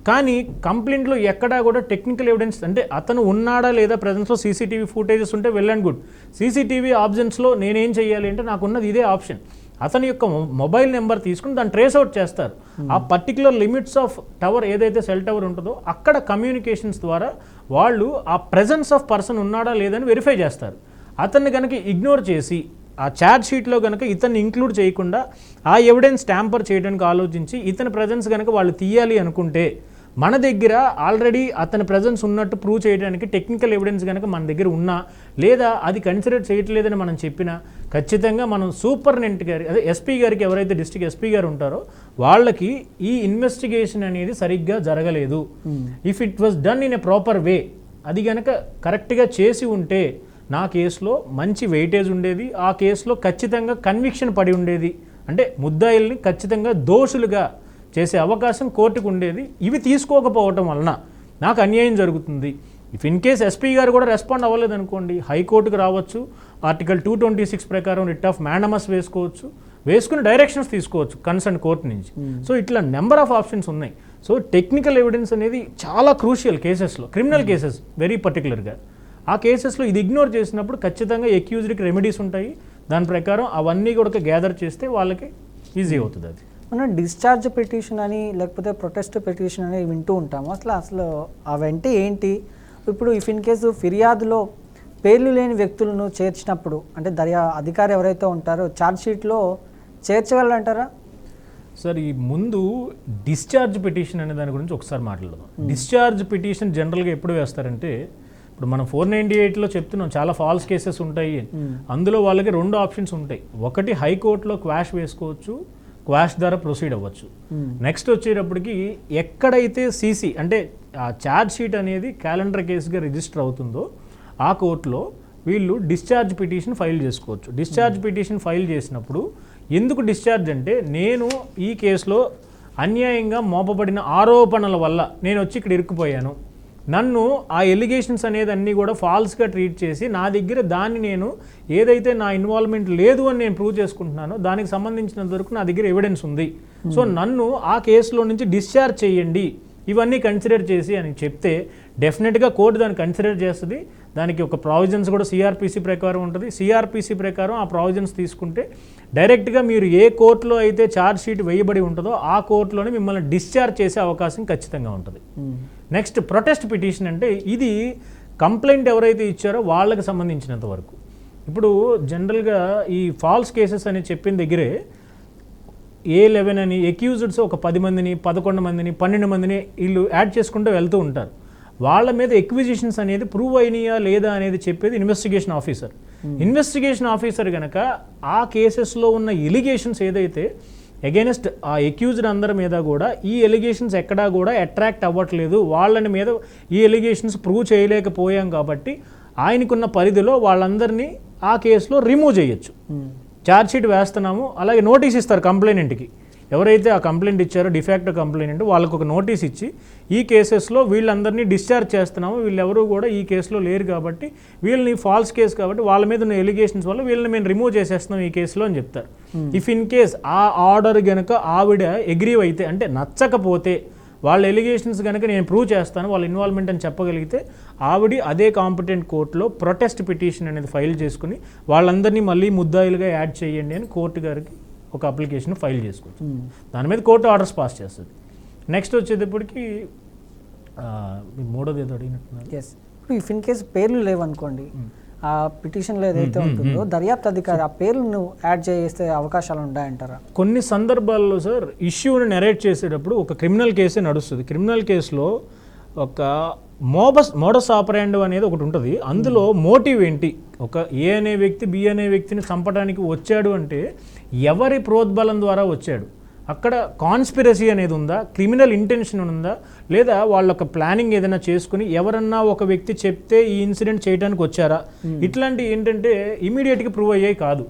కానీ కంప్లైంట్లో ఎక్కడా కూడా టెక్నికల్ ఎవిడెన్స్ అంటే అతను ఉన్నాడా లేదా ప్రెజెన్స్లో సీసీటీవీ ఫుటేజెస్ ఉంటే వెల్ అండ్ గుడ్. సీసీటీవీ ఆప్షన్స్లో నేనేం చేయాలి అంటే నాకున్నది ఇదే ఆప్షన్. అతని యొక్క మొబైల్ నెంబర్ తీసుకుని దాన్ని ట్రేస్ అవుట్ చేస్తారు. ఆ పర్టికులర్ లిమిట్స్ ఆఫ్ టవర్ ఏదైతే సెల్ టవర్ ఉంటుందో అక్కడ కమ్యూనికేషన్స్ ద్వారా వాళ్ళు ఆ ప్రెజెన్స్ ఆఫ్ పర్సన్ ఉన్నాడా లేదని వెరిఫై చేస్తారు. అతన్ని కనుక ఇగ్నోర్ చేసి ఆ ఛార్జ్ షీట్లో కనుక ఇతన్ని ఇంక్లూడ్ చేయకుండా ఆ ఎవిడెన్స్ ట్యాంపర్ చేయడానికి ఆలోచించి ఇతని ప్రెజెన్స్ కనుక వాళ్ళు తీయాలి అనుకుంటే మన దగ్గర ఆల్రెడీ అతని ప్రెజెన్స్ ఉన్నట్టు ప్రూవ్ చేయడానికి టెక్నికల్ ఎవిడెన్స్ కనుక మన దగ్గర ఉన్నా లేదా అది కన్సిడర్ చేయట్లేదని మనం చెప్పినా ఖచ్చితంగా మనం సూపరింటెండెంట్ గారి అదే ఎస్పీ గారికి ఎవరైతే డిస్ట్రిక్ట్ ఎస్పీ గారు ఉంటారో వాళ్ళకి ఈ ఇన్వెస్టిగేషన్ అనేది సరిగ్గా జరగలేదు, if it was done in a proper way, అది కనుక కరెక్ట్గా చేసి ఉంటే నా కేసులో మంచి వెయిటేజ్ ఉండేది, ఆ కేసులో ఖచ్చితంగా కన్విక్షన్ పడి ఉండేది, అంటే ముద్దాయిల్ని ఖచ్చితంగా దోషులుగా చేసే అవకాశం కోర్టుకు ఉండేది. ఇవి తీసుకోకపోవటం వలన నాకు అన్యాయం జరుగుతుంది. ఇఫ్ ఇన్ కేస్ ఎస్పీ గారు కూడా రెస్పాండ్ అవ్వలేదు అనుకోండి, హైకోర్టుకు రావచ్చు, ఆర్టికల్ 226 ప్రకారం రిట్ ఆఫ్ మ్యాండమస్ వేసుకోవచ్చు, వేసుకుని డైరెక్షన్స్ తీసుకోవచ్చు కన్సర్న్ కోర్టు నుంచి. సో ఇట్లా నెంబర్ ఆఫ్ ఆప్షన్స్ ఉన్నాయి. సో టెక్నికల్ ఎవిడెన్స్ అనేది చాలా క్రూషియల్ కేసెస్లో, క్రిమినల్ కేసెస్ వెరీ పర్టికులర్గా. ఆ కేసెస్లో ఇది ఇగ్నోర్ చేసినప్పుడు ఖచ్చితంగా అక్యూజ్డ్కి రెమెడీస్ ఉంటాయి. దాని ప్రకారం అవన్నీ కూడా గ్యాదర్ చేస్తే వాళ్ళకి ఈజీ అవుతుంది. అది మనం డిశ్చార్జ్ పిటిషన్ అని లేకపోతే ప్రొటెస్ట్ పిటిషన్ అని వింటూ ఉంటాము. అసలు అవంటే ఏంటి? ఇప్పుడు ఇఫ్ ఇన్ కేసు ఫిర్యాదులో పేర్లు లేని వ్యక్తులను చేర్చినప్పుడు అంటే అధికారి ఎవరైతే ఉంటారో ఛార్జ్ షీట్లో చేర్చగలంటారా? సార్ ఈ ముందు డిశ్చార్జ్ పిటిషన్ అనే దాని గురించి ఒకసారి మాట్లాడదాం. డిశ్చార్జ్ పిటిషన్ జనరల్గా ఎప్పుడు వేస్తారంటే ఇప్పుడు మనం 498లో చెప్తున్నాం చాలా ఫాల్స్ కేసెస్ ఉంటాయి. అందులో వాళ్ళకి 2 ఆప్షన్స్ ఉంటాయి. ఒకటి హైకోర్టులో క్వాష్ వేసుకోవచ్చు, క్వాష్ ద్వారా ప్రొసీడ్ అవ్వచ్చు. నెక్స్ట్ వచ్చేటప్పటికి ఎక్కడైతే సీసీ అంటే ఆ ఛార్జ్ షీట్ అనేది క్యాలెండర్ కేసుగా రిజిస్టర్ అవుతుందో ఆ కోర్టులో వీళ్ళు డిశ్చార్జ్ పిటిషన్ ఫైల్ చేసుకోవచ్చు. డిశ్చార్జ్ పిటిషన్ ఫైల్ చేసినప్పుడు ఎందుకు డిశ్చార్జ్ అంటే నేను ఈ కేసులో అన్యాయంగా మోపబడిన ఆరోపణల వల్ల నేను వచ్చి ఇక్కడ ఇరుక్కుపోయాను, నన్ను ఆ ఎలిగేషన్స్ అనేది అన్నీ కూడా ఫాల్స్గా ట్రీట్ చేసి నా దగ్గర దాన్ని నేను ఏదైతే నా ఇన్వాల్వ్మెంట్ లేదు అని నేను ప్రూవ్ చేసుకుంటున్నానో దానికి సంబంధించినంత వరకు నా దగ్గర ఎవిడెన్స్ ఉంది, సో నన్ను ఆ కేసులో నుంచి డిశ్చార్జ్ చేయండి ఇవన్నీ కన్సిడర్ చేసి అని చెప్తే డెఫినెట్గా కోర్టు దాన్ని కన్సిడర్ చేస్తుంది. దానికి ఒక ప్రావిజన్స్ కూడా సిఆర్పిసి ప్రకారం ఉంటుంది. సిఆర్పిసి ప్రకారం ఆ ప్రావిజన్స్ తీసుకుంటే డైరెక్ట్గా మీరు ఏ కోర్టులో అయితే ఛార్జ్ షీట్ వేయబడి ఉంటుందో ఆ కోర్టులోనే మిమ్మల్ని డిశ్చార్జ్ చేసే అవకాశం ఖచ్చితంగా ఉంటుంది. నెక్స్ట్ ప్రొటెస్ట్ పిటిషన్ అంటే ఇది కంప్లైంట్ ఎవరైతే ఇచ్చారో వాళ్ళకి సంబంధించినంత వరకు. ఇప్పుడు జనరల్గా ఈ ఫాల్స్ కేసెస్ అని చెప్పిన దగ్గరే A11 అని ఎక్యూజ్డ్స్ ఒక 10 మందిని 11 మందిని 12 మందిని వీళ్ళు యాడ్ చేసుకుంటూ వెళ్తూ ఉంటారు. వాళ్ళ మీద ఎక్విజిషన్స్ అనేది ప్రూవ్ అయినాయా లేదా అనేది చెప్పేది ఇన్వెస్టిగేషన్ ఆఫీసర్. ఇన్వెస్టిగేషన్ ఆఫీసర్ కనుక ఆ కేసెస్లో ఉన్న ఎలిగేషన్స్ ఏదైతే అగైనెస్ట్ ఆ ఎక్యూజ్డ్ అందరి మీద కూడా ఈ ఎలిగేషన్స్ ఎక్కడా కూడా అట్రాక్ట్ అవ్వట్లేదు, వాళ్ళని మీద ఈ ఎలిగేషన్స్ ప్రూవ్ చేయలేకపోయాం కాబట్టి ఆయనకున్న పరిధిలో వాళ్ళందరినీ ఆ కేసులో రిమూవ్ చేయొచ్చు. ఛార్జ్ షీట్ వేస్తున్నాము, అలాగే నోటీస్ ఇస్తారు కంప్లైనెంట్కి. ఎవరైతే ఆ కంప్లైంట్ ఇచ్చారో డిఫాక్టో కంప్లైనెంట్ వాళ్ళకు ఒక నోటీస్ ఇచ్చి ఈ కేసెస్లో వీళ్ళందరినీ డిశ్చార్జ్ చేస్తున్నాము, వీళ్ళెవరూ కూడా ఈ కేసులో లేరు కాబట్టి వీళ్ళని ఫాల్స్ కేసు కాబట్టి వాళ్ళ మీద ఉన్న ఎలిగేషన్స్ వల్ల వీళ్ళని మేము రిమూవ్ చేసేస్తున్నాం ఈ కేసులో అని చెప్తారు. ఇఫ్ ఇన్ కేస్ ఆ ఆర్డర్ కనుక ఆవిడ అగ్రీవ్ అయితే, అంటే నచ్చకపోతే వాళ్ళ ఎలిగేషన్స్ కనుక నేను ప్రూవ్ చేస్తాను వాళ్ళ ఇన్వాల్వ్మెంట్ అని చెప్పగలిగితే ఆవిడ అదే కాంపిటెంట్ కోర్టులో ప్రొటెస్ట్ పిటిషన్ అనేది ఫైల్ చేసుకుని వాళ్ళందరినీ మళ్ళీ ముద్దాయిలుగా యాడ్ చేయండి అని కోర్టు గారికి ఒక అప్లికేషన్ ఫైల్ చేసుకోవచ్చు. దాని మీద కోర్టు ఆర్డర్స్ పాస్ చేస్తుంది. నెక్స్ట్ వచ్చేటప్పటికి మూడోది ఏదో అడిగినట్టున్నారు. ఎస్, ఇప్పుడు ఇఫ్ ఇన్ కేసు పేర్లు లేవనుకోండి, ఆ పిటిషన్లో ఏదైతే ఉంటుందో దర్యాప్తు అధికారి ఆ పేర్లను యాడ్ చేస్తే అవకాశాలు ఉంటాయంటారా? కొన్ని సందర్భాల్లో సార్ ఇష్యూని నెరేట్ చేసేటప్పుడు ఒక క్రిమినల్ కేసే నడుస్తుంది. క్రిమినల్ కేసులో ఒక మోడస్ ఆపరాండమ్ అనేది ఒకటి ఉంటుంది. అందులో మోటివ్ ఏంటి, ఒక ఏ అనే వ్యక్తి బి అనే వ్యక్తిని చంపడానికి వచ్చాడు అంటే ఎవరి ప్రోద్బలం ద్వారా వచ్చాడు, అక్కడ కాన్స్పిరసీ అనేది ఉందా, క్రిమినల్ ఇంటెన్షన్ ఉందా, లేదా వాళ్ళొక ప్లానింగ్ ఏదైనా చేసుకుని ఎవరన్నా ఒక వ్యక్తి చెప్తే ఈ ఇన్సిడెంట్ చేయడానికి వచ్చారా, ఇట్లాంటి ఏంటంటే ఇమీడియట్గా ప్రూవ్ అయ్యాయి కాదు.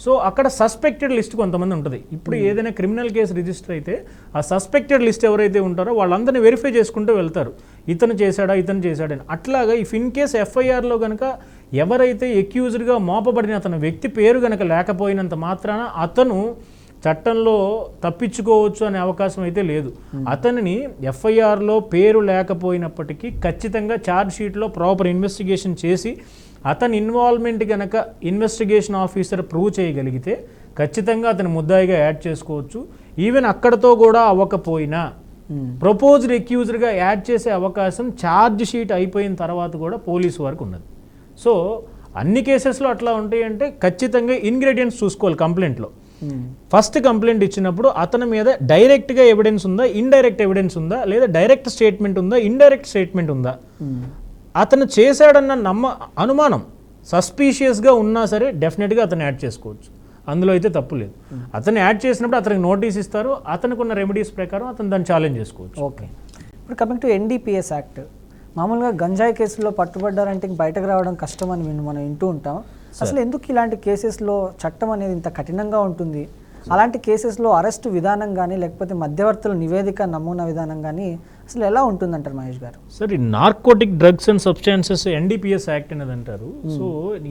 సో అక్కడ సస్పెక్టెడ్ లిస్ట్ కొంతమంది ఉంటుంది. ఇప్పుడు ఏదైనా క్రిమినల్ కేసు రిజిస్టర్ అయితే ఆ సస్పెక్టెడ్ లిస్ట్ ఎవరైతే ఉంటారో వాళ్ళందరినీ వెరిఫై చేసుకుంటూ వెళ్తారు, ఇతను చేశాడని. అట్లాగా ఇఫ్ ఇన్ కేస్ ఎఫ్ఐఆర్లో కనుక ఎవరైతే ఎక్యూజ్డ్గా మోపబడిన అతని వ్యక్తి పేరు కనుక లేకపోయినంత మాత్రాన అతను చట్టంలో తప్పించుకోవచ్చు అనే అవకాశం అయితే లేదు. అతనిని ఎఫ్ఐఆర్లో పేరు లేకపోయినప్పటికీ ఖచ్చితంగా ఛార్జ్ షీట్లో ప్రాపర్ ఇన్వెస్టిగేషన్ చేసి అతని ఇన్వాల్వ్మెంట్ కనుక ఇన్వెస్టిగేషన్ ఆఫీసర్ ప్రూవ్ చేయగలిగితే ఖచ్చితంగా అతని ముద్దాయిగా యాడ్ చేసుకోవచ్చు. ఈవెన్ అక్కడతో కూడా అవ్వకపోయినా ప్రపోజ్డ్ ఎక్యూజ్డ్గా యాడ్ చేసే అవకాశం ఛార్జ్ షీట్ అయిపోయిన తర్వాత కూడా పోలీసు వరకు ఉన్నది. సో అన్ని కేసెస్లో అట్లా ఉంటాయంటే ఖచ్చితంగా ఇంగ్రీడియంట్స్ చూసుకోవాలి కంప్లైంట్లో. ఫస్ట్ కంప్లైంట్ ఇచ్చినప్పుడు అతని మీద డైరెక్ట్గా ఎవిడెన్స్ ఉందా, ఇండైరెక్ట్ ఎవిడెన్స్ ఉందా, లేదా డైరెక్ట్ స్టేట్మెంట్ ఉందా, ఇండైరెక్ట్ స్టేట్మెంట్ ఉందా, అతను చేశాడన్న అనుమానం సస్పీషియస్గా ఉన్నా సరే డెఫినెట్గా అతను యాడ్ చేసుకోవచ్చు. అందులో అయితే తప్పు లేదు. అతను యాడ్ చేసినప్పుడు అతనికి నోటీస్ ఇస్తారు, అతనికి ఉన్న రెమెడీస్ ప్రకారం అతను దాన్ని ఛాలెంజ్ చేసుకోవచ్చు. ఓకే, ఇప్పుడు కమింగ్ టు ఎన్డీపీఎస్ యాక్ట్, మామూలుగా గంజాయి కేసులో పట్టుబడ్డారంటే బయటకు రావడం కష్టం అని మనం వింటూ ఉంటాం. అసలు ఎందుకు ఇలాంటి కేసెస్లో చట్టం అనేది ఇంత కఠినంగా ఉంటుంది? అలాంటి కేసెస్లో అరెస్ట్ విధానం కానీ లేకపోతే మధ్యవర్తుల నివేదిక నమూనా విధానం కానీ అసలు ఎలా ఉంటుందంటారు మహేష్ గారు? సార్, ఈ narcotic drugs and substances NDPS act అనేది అంటారు. సో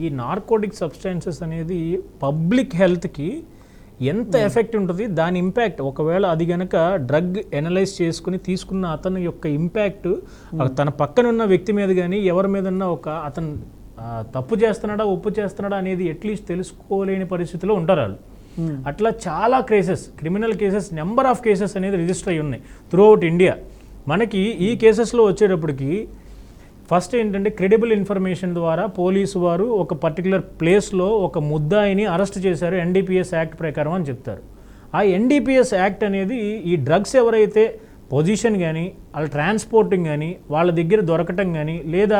ఈ నార్కోటిక్ సబ్స్టాన్సెస్ అనేది పబ్లిక్ హెల్త్కి ఎంత ఎఫెక్ట్ ఉంటుంది, దాని ఇంపాక్ట్ ఒకవేళ అది గనక డ్రగ్ ఎనలైజ్ చేసుకుని తీసుకున్న అతని యొక్క ఇంపాక్ట్ తన పక్కన ఉన్న వ్యక్తి మీద కానీ ఎవరి మీద అతను తప్పు చేస్తున్నాడా ఒప్పు చేస్తున్నాడా అనేది అట్లీస్ట్ తెలుసుకోలేని పరిస్థితిలో ఉంటారు వాళ్ళు. అట్లా చాలా cases, criminal cases, number of cases అనేది రిజిస్టర్ అయ్యి ఉన్నాయి త్రూ అవుట్ ఇండియా. మనకి ఈ కేసెస్లో వచ్చేటప్పటికి ఫస్ట్ ఏంటంటే క్రెడిబుల్ ఇన్ఫర్మేషన్ ద్వారా పోలీసు వారు ఒక పర్టికులర్ ప్లేస్లో ఒక ముద్దాయిని అరెస్ట్ చేశారు ఎన్డీపీఎస్ యాక్ట్ ప్రకారం అని చెప్తారు. ఆ ఎన్డీపీఎస్ యాక్ట్ అనేది ఈ డ్రగ్స్ ఎవరైతే పొజిషన్ కానీ వాళ్ళ ట్రాన్స్పోర్టింగ్ కానీ వాళ్ళ దగ్గర దొరకటం కానీ లేదా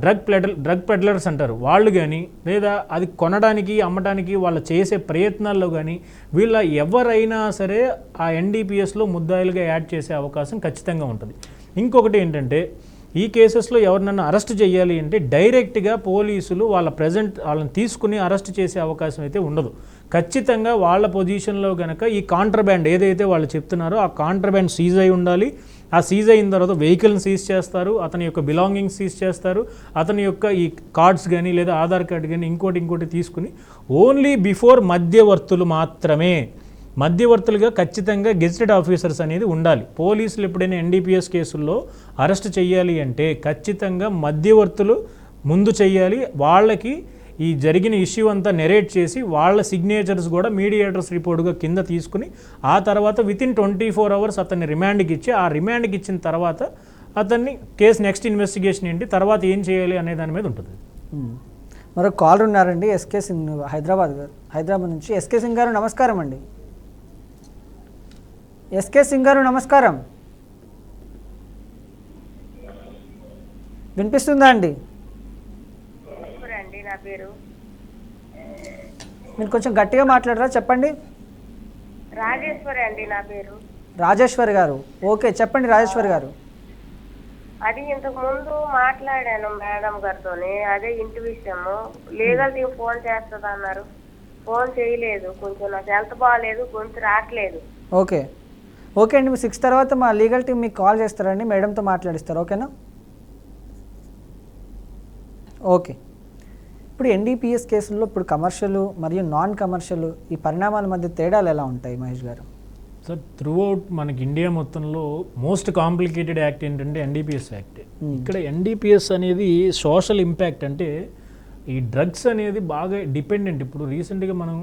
డ్రగ్ పెడ్లర్స్ అంటారు వాళ్ళు కానీ లేదా అది కొనడానికి అమ్మడానికి వాళ్ళు చేసే ప్రయత్నాల్లో కానీ వీళ్ళ ఎవరైనా సరే ఆ ఎన్డీపీఎస్లో ముద్దాయిలుగా యాడ్ చేసే అవకాశం ఖచ్చితంగా ఉంటుంది. ఇంకొకటి ఏంటంటే ఈ కేసెస్లో ఎవరినన్నా అరెస్ట్ చేయాలి అంటే డైరెక్ట్గా పోలీసులు వాళ్ళని తీసుకుని అరెస్ట్ చేసే అవకాశం అయితే ఉండదు. ఖచ్చితంగా వాళ్ళ పొజిషన్లో కనుక ఈ కాంట్రబ్యాండ్ ఏదైతే వాళ్ళు చెప్తున్నారో ఆ కాంట్రబ్యాండ్ సీజ్ అయి ఉండాలి. ఆ సీజ్ అయిన తర్వాత వెహికల్ని సీజ్ చేస్తారు, అతని యొక్క బిలాంగింగ్స్ సీజ్ చేస్తారు, అతని యొక్క ఈ కార్డ్స్ కానీ లేదా ఆధార్ కార్డు కానీ ఇంకోటి తీసుకుని ఓన్లీ బిఫోర్ మధ్యవర్తులు మాత్రమే, మధ్యవర్తులుగా ఖచ్చితంగా గెజిటెడ్ ఆఫీసర్స్ అనేది ఉండాలి. పోలీసులు ఎప్పుడైనా ఎన్డీపీఎస్ కేసుల్లో అరెస్ట్ చేయాలి అంటే ఖచ్చితంగా మధ్యవర్తులు ముందు చెయ్యాలి. వాళ్ళకి ఈ జరిగిన ఇష్యూ అంతా నెరేట్ చేసి వాళ్ళ సిగ్నేచర్స్ కూడా మీడియేటర్స్ రిపోర్ట్గా కింద తీసుకుని ఆ తర్వాత వితిన్ 24 hours అతన్ని రిమాండ్కి ఇచ్చి ఆ రిమాండ్కి ఇచ్చిన తర్వాత అతన్ని కేసు నెక్స్ట్ ఇన్వెస్టిగేషన్ ఏంటి తర్వాత ఏం చేయాలి అనే దాని మీద ఉంటుంది. మరో కాలర్ ఉన్నారండి, ఎస్కే సింగ్ హైదరాబాద్ నుంచి. ఎస్కే సింగ్ గారు నమస్కారం అండి. ఎస్కే సింగ్ గారు నమస్కారం, వినిపిస్తుందా అండి? నా పేరు మీరు కొంచెం గట్టిగా మాట్లాడరా, చెప్పండి. రాజేశ్వరి అండి నా పేరు. రాజేశ్వరి గారు, ఓకే చెప్పండి రాజేశ్వరి గారు. అది ఇంతకు ముందు మాట్లాడాను మేడం గారితోని, అదే ఇంటి విషయము. లీగల్ టీం ఫోన్ చేస్తుంది అన్నారు, ఫోన్ చేయలేదు. కొంచెం నాకు హెల్త్ బాగాలేదు, గొంతు రావట్లేదు. ఓకే అండి, మీరు 6 తర్వాత మా లీగల్ టీం మీకు కాల్ చేస్తారండి, మేడంతో మాట్లాడిస్తారు. ఓకేనా? ఓకే. ఇప్పుడు ఎన్డీపీఎస్ కేసుల్లో ఇప్పుడు కమర్షియల్ మరియు నాన్ కమర్షియల్ ఈ పరిణామాల మధ్య తేడాలు ఎలా ఉంటాయి మహేష్ గారు? సార్, త్రూఅవుట్ మనకి ఇండియా మొత్తంలో మోస్ట్ కాంప్లికేటెడ్ యాక్ట్ ఏంటంటే ఎన్డీపీఎస్ యాక్ట్. ఇక్కడ ఎన్డీపీఎస్ అనేది సోషల్ ఇంపాక్ట్, అంటే ఈ డ్రగ్స్ అనేది బాగా డిపెండెంట్. ఇప్పుడు రీసెంట్గా మనం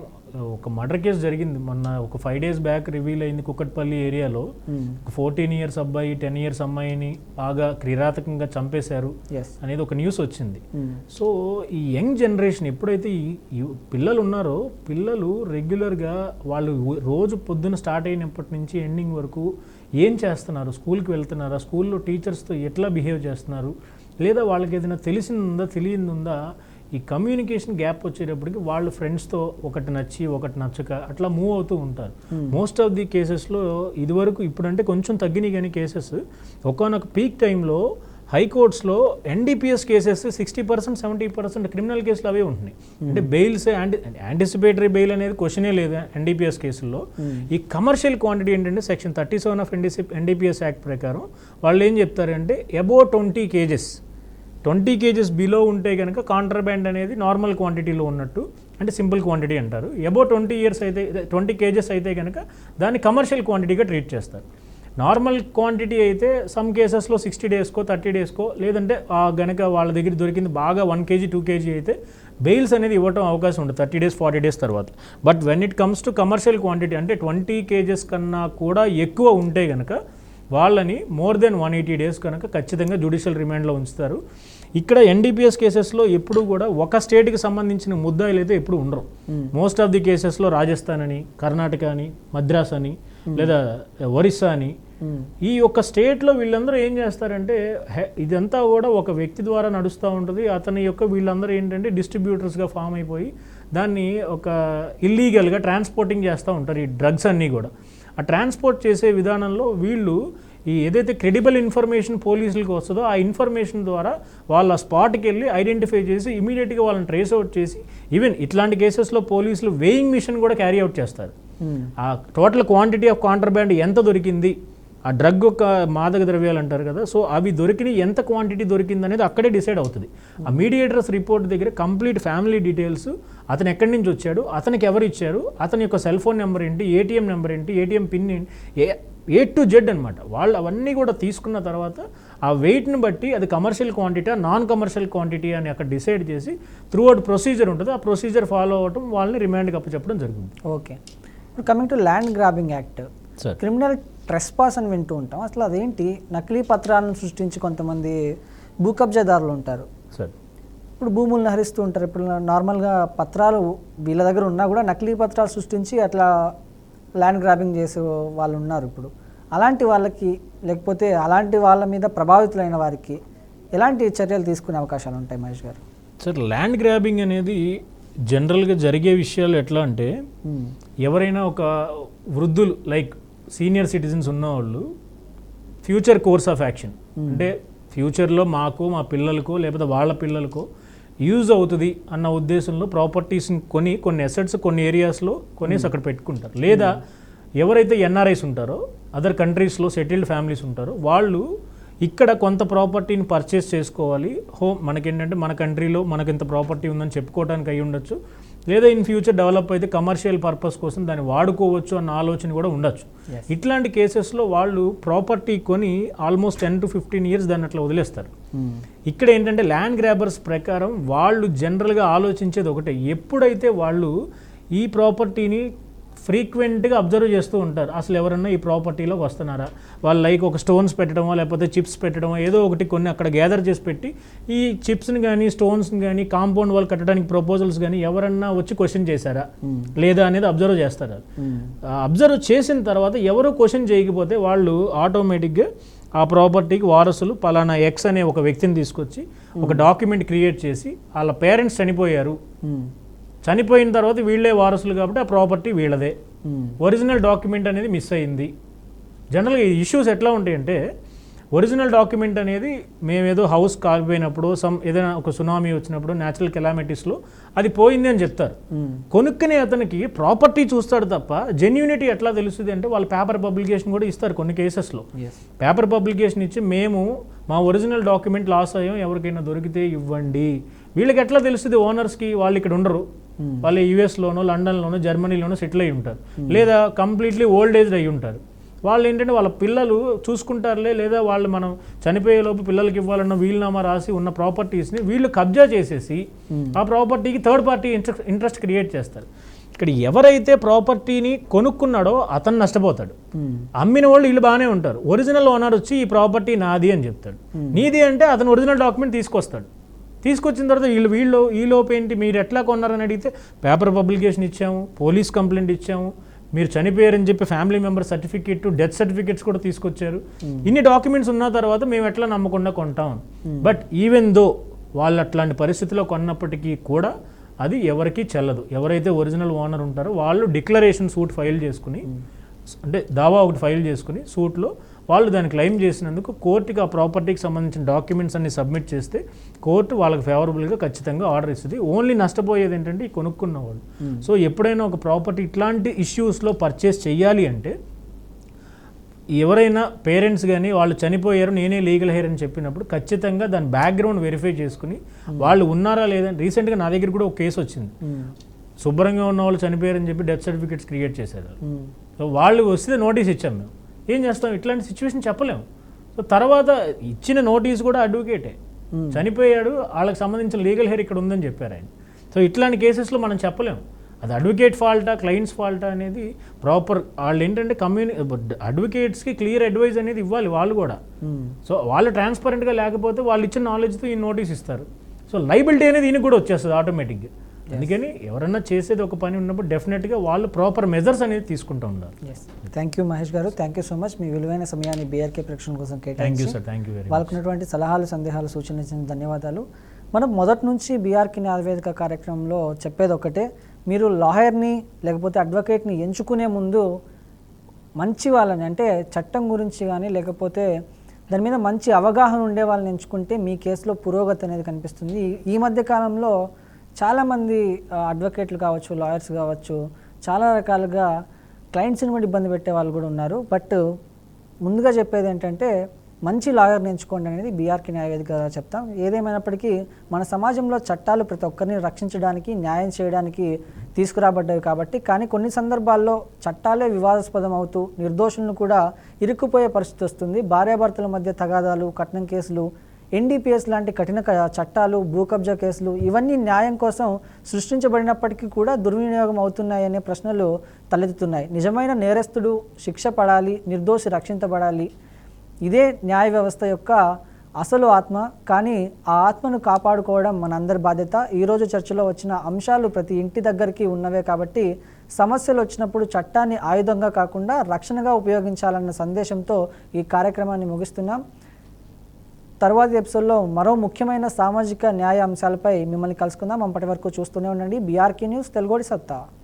ఒక మర్డర్ కేసు జరిగింది మొన్న, ఒక 5 days బ్యాక్ రివీల్ అయింది. కుక్కట్పల్లి ఏరియాలో 14 years అబ్బాయి 10 years అమ్మాయిని బాగా కిరాతకంగా చంపేశారు అనేది ఒక న్యూస్ వచ్చింది. సో ఈ యంగ్ జనరేషన్ ఎప్పుడైతే ఈ పిల్లలు ఉన్నారో, పిల్లలు రెగ్యులర్గా వాళ్ళు రోజు పొద్దున స్టార్ట్ అయినప్పటి నుంచి ఎండింగ్ వరకు ఏం చేస్తున్నారు, స్కూల్కి వెళ్తున్నారా, స్కూల్లో టీచర్స్తో ఎట్లా బిహేవ్ చేస్తున్నారు, లేదా వాళ్ళకి ఏదైనా తెలిసిందా తెలియదుందా, ఈ కమ్యూనికేషన్ గ్యాప్ వచ్చేటప్పటికి వాళ్ళు ఫ్రెండ్స్తో ఒకటి నచ్చి ఒకటి నచ్చక అట్లా మూవ్ అవుతూ ఉంటారు. మోస్ట్ ఆఫ్ ది కేసెస్లో ఇదివరకు ఇప్పుడంటే కొంచెం తగ్గినాయి, కానీ కేసెస్ ఒకనొక పీక్ టైంలో హైకోర్ట్స్లో ఎన్డీపీఎస్ కేసెస్ 60% 70% క్రిమినల్ కేసులు అవే ఉంటున్నాయి. అంటే బెయిల్స్ యాంటిసిపేటరీ బెయిల్ అనేది క్వశ్చనే లేదు ఎన్డీపీఎస్ కేసుల్లో. ఈ కమర్షియల్ క్వాంటిటీ ఏంటంటే Section 37 ఆఫ్ ఎన్డీపీఎస్ యాక్ట్ ప్రకారం వాళ్ళు ఏం చెప్తారంటే అబౌవ్ 20 kgs 20 kgs బిలో ఉంటే కనుక కాంట్రాబ్యాండ్ అనేది నార్మల్ క్వాంటిటీలో ఉన్నట్టు, అంటే సింపుల్ క్వాంటిటీ అంటారు. అబౌవ్ 20 kgs అయితే కనుక దాన్ని కమర్షియల్ క్వాంటిటీగా ట్రీట్ చేస్తారు. నార్మల్ క్వాంటిటీ అయితే సమ్ కేసెస్లో 60 daysకో 30 daysకో, లేదంటే గనక వాళ్ళ దగ్గర దొరికింది బాగా 1 kg 2 kg అయితే బెయిల్స్ అనేది ఇవ్వటం అవకాశం ఉంటుంది 30 days 40 days తర్వాత. But when it comes to commercial quantity అంటే 20 kgs కన్నా కూడా ఎక్కువ ఉంటే కనుక వాళ్ళని మోర్ దెన్ 180 days కనుక ఖచ్చితంగా జ్యుడిషియల్ రిమాండ్లో ఉంచుతారు. ఇక్కడ ఎన్డీపీఎస్ కేసెస్లో ఎప్పుడు కూడా ఒక స్టేట్కి సంబంధించిన ముద్దాయిలు అయితే ఎప్పుడు ఉండరు. మోస్ట్ ఆఫ్ ది కేసెస్లో రాజస్థాన్ అని, కర్ణాటక అని, మద్రాస్ అని, లేదా ఒరిస్సా అని, ఈ యొక్క స్టేట్లో వీళ్ళందరూ ఏం చేస్తారంటే ఇదంతా కూడా ఒక వ్యక్తి ద్వారా నడుస్తూ ఉంటుంది. అతని యొక్క వీళ్ళందరూ ఏంటంటే డిస్ట్రిబ్యూటర్స్గా ఫామ్ అయిపోయి దాన్ని ఒక ఇల్లీగల్గా ట్రాన్స్పోర్టింగ్ చేస్తూ ఉంటారు ఈ డ్రగ్స్ అన్నీ కూడా. ఆ ట్రాన్స్పోర్ట్ చేసే విధానంలో వీళ్ళు ఈ ఏదైతే క్రెడిబుల్ ఇన్ఫర్మేషన్ పోలీసులకు వస్తుందో ఆ ఇన్ఫర్మేషన్ ద్వారా వాళ్ళ స్పాట్కి వెళ్ళి ఐడెంటిఫై చేసి ఇమీడియట్గా వాళ్ళని ట్రేస్ అవుట్ చేసి, ఈవెన్ ఇట్లాంటి కేసెస్లో పోలీసులు వేయింగ్ మిషన్ కూడా క్యారీ అవుట్ చేస్తారు. ఆ టోటల్ క్వాంటిటీ ఆఫ్ కాంట్రాబ్యాండ్ ఎంత దొరికింది, ఆ డ్రగ్ యొక్క మాదక ద్రవ్యాలు అంటారు కదా, సో అవి దొరికిన ఎంత క్వాంటిటీ దొరికింది అనేది అక్కడే డిసైడ్ అవుతుంది. ఆ మీడియేటర్స్ రిపోర్ట్ దగ్గర కంప్లీట్ ఫ్యామిలీ డీటెయిల్స్, అతను ఎక్కడి నుంచి వచ్చాడు, అతనికి ఎవరు ఇచ్చారు, అతని యొక్క సెల్ ఫోన్ నెంబర్ ఏంటి, ఏటీఎం నెంబర్ ఏంటి, ఏటీఎం పిన్ ఏంటి, A to Z అనమాట. వాళ్ళు అవన్నీ కూడా తీసుకున్న తర్వాత ఆ వెయిట్ని బట్టి అది commercial quantity non commercial quantity అని అక్కడ డిసైడ్ చేసి త్రూఅవుట్ ప్రొసీజర్ ఉంటుంది. ఆ ప్రొసీజర్ ఫాలో అవ్వటం వాళ్ళని రిమాండ్కి అప్పచెప్పడం జరుగుతుంది. ఓకే, ఇప్పుడు coming to land grabbing act, criminal trespass అని వింటూ ఉంటాం. అసలు అదేంటి? నకిలీ పత్రాలను సృష్టించి కొంతమంది భూ కబ్జాదారులు ఉంటారు, సార్ ఇప్పుడు భూములను హరిస్తూ ఉంటారు. ఇప్పుడు నార్మల్గా పత్రాలు వీళ్ళ దగ్గర ఉన్నా కూడా నకిలీ పత్రాలు సృష్టించి అట్లా ల్యాండ్ గ్రాబింగ్ చేసే వాళ్ళు ఉన్నారు. ఇప్పుడు అలాంటి వాళ్ళకి, లేకపోతే అలాంటి వాళ్ళ మీద ప్రభావితులైన వారికి ఎలాంటి చర్యలు తీసుకునే అవకాశాలు ఉంటాయి మహేష్ గారు? సార్, ల్యాండ్ గ్రాబింగ్ అనేది జనరల్గా జరిగే విషయాలు ఎట్లా అంటే, ఎవరైనా ఒక వృద్ధులు లైక్ సీనియర్ సిటిజన్స్ ఉన్నవాళ్ళు ఫ్యూచర్ కోర్స్ ఆఫ్ యాక్షన్ అంటే ఫ్యూచర్లో మాకు మా పిల్లలకో లేకపోతే వాళ్ళ పిల్లలకో యూజ్ అవుతుంది అన్న ఉద్దేశంలో ప్రాపర్టీస్ని కొన్ని అసెట్స్ కొన్ని ఏరియాస్లో కొనేసి అక్కడ పెట్టుకుంటారు. లేదా ఎవరైతే ఎన్ఆర్ఐస్ ఉంటారో, అదర్ కంట్రీస్లో సెటిల్డ్ ఫ్యామిలీస్ ఉంటారో, వాళ్ళు ఇక్కడ కొంత ప్రాపర్టీని పర్చేస్ చేసుకోవాలి. మనకేంటంటే మన కంట్రీలో మనకి ఇంత ప్రాపర్టీ ఉందని చెప్పుకోవడానికి అయి ఉండొచ్చు, లేదా ఇన్ ఫ్యూచర్ డెవలప్ అయితే కమర్షియల్ పర్పస్ కోసం దాన్ని వాడుకోవచ్చు అన్న ఆలోచన కూడా ఉండొచ్చు. ఇట్లాంటి కేసెస్లో వాళ్ళు ప్రాపర్టీ కొని ఆల్మోస్ట్ 10 to 15 years దాన్ని అట్లా వదిలేస్తారు. ఇక్కడ ఏంటంటే ల్యాండ్ గ్రాబర్స్ ప్రకారం వాళ్ళు జనరల్గా ఆలోచించేది ఒకటే, ఎప్పుడైతే వాళ్ళు ఈ ప్రాపర్టీని ఫ్రీక్వెంట్గా అబ్జర్వ్ చేస్తూ ఉంటారు, అసలు ఎవరన్నా ఈ ప్రాపర్టీలోకి వస్తున్నారా, వాళ్ళు లైక్ ఒక స్టోన్స్ పెట్టడమో లేకపోతే చిప్స్ పెట్టడమో ఏదో ఒకటి కొన్ని అక్కడ గ్యాదర్ చేసి పెట్టి ఈ చిప్స్ని కానీ స్టోన్స్ని కానీ కాంపౌండ్ వాళ్ళు కట్టడానికి ప్రపోజల్స్ కానీ ఎవరన్నా వచ్చి క్వశ్చన్ చేశారా లేదా అనేది అబ్జర్వ్ చేస్తారు. అబ్జర్వ్ చేసిన తర్వాత ఎవరు క్వశ్చన్ చేయకపోతే వాళ్ళు ఆటోమేటిక్గా ఆ ప్రాపర్టీకి వారసులు పలానా ఎక్స్ అనే ఒక వ్యక్తిని తీసుకొచ్చి ఒక డాక్యుమెంట్ క్రియేట్ చేసి వాళ్ళ పేరెంట్స్ చనిపోయారు, చనిపోయిన తర్వాత వీళ్ళే వారసులు కాబట్టి ఆ ప్రాపర్టీ వీళ్ళదే, ఒరిజినల్ డాక్యుమెంట్ అనేది మిస్ అయింది. జనరల్గా ఈ ఇష్యూస్ ఎట్లా ఉంటాయంటే ఒరిజినల్ డాక్యుమెంట్ అనేది మేమేదో హౌస్ కాలిపోయినప్పుడు ఏదైనా ఒక సునామీ వచ్చినప్పుడు న్యాచురల్ కెలామిటీస్లో అది పోయింది అని చెప్తారు. కొనుక్కునే అతనికి ప్రాపర్టీ చూస్తాడు తప్ప జెన్యూనిటీ ఎట్లా తెలుస్తుంది అంటే వాళ్ళు పేపర్ పబ్లికేషన్ కూడా ఇస్తారు కొన్ని కేసెస్లో. పేపర్ పబ్లికేషన్ ఇచ్చి మేము మా ఒరిజినల్ డాక్యుమెంట్ లాస్ అయ్యాం, ఎవరికైనా దొరికితే ఇవ్వండి. వీళ్ళకి ఎట్లా తెలుస్తుంది ఓనర్స్కి, వాళ్ళు ఇక్కడ ఉండరు, వాళ్ళు యుఎస్లోనో లండన్లోనో జర్మనీలోనో సెటిల్ అయి ఉంటారు, లేదా కంప్లీట్లీ ఓల్డ్ ఏజ్డ్ అయి ఉంటారు. వాళ్ళు ఏంటంటే వాళ్ళ పిల్లలు చూసుకుంటారులే, లేదా వాళ్ళు మనం చనిపోయేలోపు పిల్లలకి ఇవ్వాలన్న వీలునామా రాసి ఉన్న ప్రాపర్టీస్ని వీళ్ళు కబ్జా చేసేసి ఆ ప్రాపర్టీకి థర్డ్ పార్టీ ఇంట్రెస్ట్ క్రియేట్ చేస్తారు. ఇక్కడ ఎవరైతే ప్రాపర్టీని కొనుక్కున్నాడో అతను నష్టపోతాడు, అమ్మిన వాళ్ళు వీళ్ళు బాగానే ఉంటారు. ఒరిజినల్ ఓనర్ వచ్చి ఈ ప్రాపర్టీ నాది అని చెప్తాడు, నీది అంటే అతను ఒరిజినల్ డాక్యుమెంట్ తీసుకొస్తాడు. తీసుకొచ్చిన తర్వాత వీళ్ళు ఈలోపు ఏంటి మీరు ఎట్లా కొన్నారని అడిగితే పేపర్ పబ్లికేషన్ ఇచ్చాము, పోలీస్ కంప్లైంట్ ఇచ్చాము, మీరు చనిపోయారని చెప్పి family member certificate, death certificates కూడా తీసుకొచ్చారు, ఇన్ని డాక్యుమెంట్స్ ఉన్న తర్వాత మేము ఎట్లా నమ్మకుండా కొంటాం. బట్ ఈవెన్ దో వాళ్ళు అట్లాంటి పరిస్థితిలో కొన్నప్పటికీ కూడా అది ఎవరికి చెల్లదు. ఎవరైతే ఒరిజినల్ ఓనర్ ఉంటారో వాళ్ళు డిక్లరేషన్ సూట్ ఫైల్ చేసుకుని, అంటే దావా ఒకటి ఫైల్ చేసుకుని సూట్లో వాళ్ళు దాన్ని క్లెయిమ్ చేసినందుకు కోర్టుకి ఆ ప్రాపర్టీకి సంబంధించిన డాక్యుమెంట్స్ అన్ని సబ్మిట్ చేస్తే కోర్టు వాళ్ళకి ఫేవరబుల్గా ఖచ్చితంగా ఆర్డర్ ఇస్తుంది. ఓన్లీ నష్టపోయేది ఏంటంటే ఈ కొనుక్కున్న వాళ్ళు. సో ఎప్పుడైనా ఒక ప్రాపర్టీ ఇట్లాంటి ఇష్యూస్లో పర్చేస్ చేయాలి అంటే ఎవరైనా పేరెంట్స్ కానీ వాళ్ళు చనిపోయారు నేనే లీగల్ హెయిర్ అని చెప్పినప్పుడు ఖచ్చితంగా దాని బ్యాక్గ్రౌండ్ వెరిఫై చేసుకుని వాళ్ళు ఉన్నారా లేదా. రీసెంట్గా నా దగ్గర కూడా ఒక కేసు వచ్చింది, శుభ్రంగా ఉన్న వాళ్ళు చనిపోయారని చెప్పి డెత్ సర్టిఫికేట్స్ క్రియేట్ చేశారు. సో వాళ్ళు వస్తే నోటీస్ ఇచ్చాం, మేము ఏం చేస్తాం, ఇట్లాంటి సిచ్యువేషన్ చెప్పలేము. సో తర్వాత ఇచ్చిన నోటీస్ కూడా అడ్వకేటే, చనిపోయాడు వాళ్ళకి సంబంధించిన లీగల్ హెయిర్ ఇక్కడ ఉందని చెప్పారు ఆయన. సో ఇట్లాంటి కేసెస్లో మనం చెప్పలేము అది అడ్వకేట్ ఫాల్టా క్లయింట్స్ ఫాల్టా అనేది. ప్రాపర్ వాళ్ళు ఏంటంటే అడ్వకేట్స్కి క్లియర్ అడ్వైజ్ అనేది ఇవ్వాలి వాళ్ళు కూడా. సో వాళ్ళు ట్రాన్స్పరెంట్గా లేకపోతే వాళ్ళు ఇచ్చిన నాలెడ్జ్తో ఈ నోటీస్ ఇస్తారు. సో లైబిలిటీ అనేది ఈయనకి కూడా వచ్చేస్తుంది ఆటోమేటిక్గా. అందుకని ఎవరన్నా చేసేది ఒక పని ఉన్నప్పుడు డెఫినెట్గా వాళ్ళు ప్రాపర్ మెజర్స్ అనేది తీసుకుంటూ ఉండాలి. థ్యాంక్ యూ మహేష్ గారు, థ్యాంక్ యూ సో మచ్ మీ విలువైన సమయాన్ని బీఆర్కే ప్రేక్షణ కోసం thank you sir, thank you very much. వాళ్ళకు ఉన్నటువంటి సలహాలు సందేహాలు సూచనలు ఇచ్చిన ధన్యవాదాలు. మనం మొదటి నుంచి బీఆర్కే న్యాయవేదిక కార్యక్రమంలో చెప్పేది ఒకటే, మీరు లాయర్ని లేకపోతే అడ్వకేట్ని ఎంచుకునే ముందు మంచి వాళ్ళని, అంటే చట్టం గురించి కానీ లేకపోతే దాని మీద మంచి అవగాహన ఉండే వాళ్ళని ఎంచుకుంటే మీ కేసులో పురోగతి అనేది కనిపిస్తుంది. ఈ మధ్య కాలంలో చాలామంది అడ్వకేట్లు కావచ్చు, లాయర్స్ కావచ్చు, చాలా రకాలుగా క్లయింట్స్ని కూడా ఇబ్బంది పెట్టే వాళ్ళు కూడా ఉన్నారు. బట్ ముందుగా చెప్పేది ఏంటంటే మంచి లాయర్ని ఎంచుకోండి అనేది బీఆర్కే న్యాయవేదిక చెప్తాం. ఏదేమైనప్పటికీ మన సమాజంలో చట్టాలు ప్రతి ఒక్కరిని రక్షించడానికి, న్యాయం చేయడానికి తీసుకురాబడ్డవి కాబట్టి, కానీ కొన్ని సందర్భాల్లో చట్టాలే వివాదాస్పదం అవుతూ నిర్దోషులను కూడా ఇరుక్కుపోయే పరిస్థితి వస్తుంది. భార్యాభర్తల మధ్య తగాదాలు, కట్నం కేసులు, ఎన్డీపీఎస్ లాంటి కఠిన చట్టాలు, భూ కబ్జా కేసులు ఇవన్నీ న్యాయం కోసం సృష్టించబడినప్పటికీ కూడా దుర్వినియోగం అవుతున్నాయనే ప్రశ్నలు తలెత్తుతున్నాయి. నిజమైన నేరస్తుడు శిక్ష పడాలి, నిర్దోషి రక్షించబడాలి. ఇదే న్యాయ వ్యవస్థ యొక్క అసలు ఆత్మ. కానీ ఆ ఆత్మను కాపాడుకోవడం మనందరి బాధ్యత. ఈరోజు చర్చలో వచ్చిన అంశాలు ప్రతి ఇంటి దగ్గరికి ఉన్నవే కాబట్టి సమస్యలు వచ్చినప్పుడు చట్టాన్ని ఆయుధంగా కాకుండా రక్షణగా ఉపయోగించాలన్న సందేశంతో ఈ కార్యక్రమాన్ని ముగిస్తున్నాం. తర్వాతి ఎపిసోడ్లో మరో ముఖ్యమైన సామాజిక న్యాయ అంశాలపై మిమ్మల్ని కలుసుకుందాం. అప్పటి వరకు చూస్తూనే ఉండండి బీఆర్కే న్యూస్, తెలుగోడి సత్తా.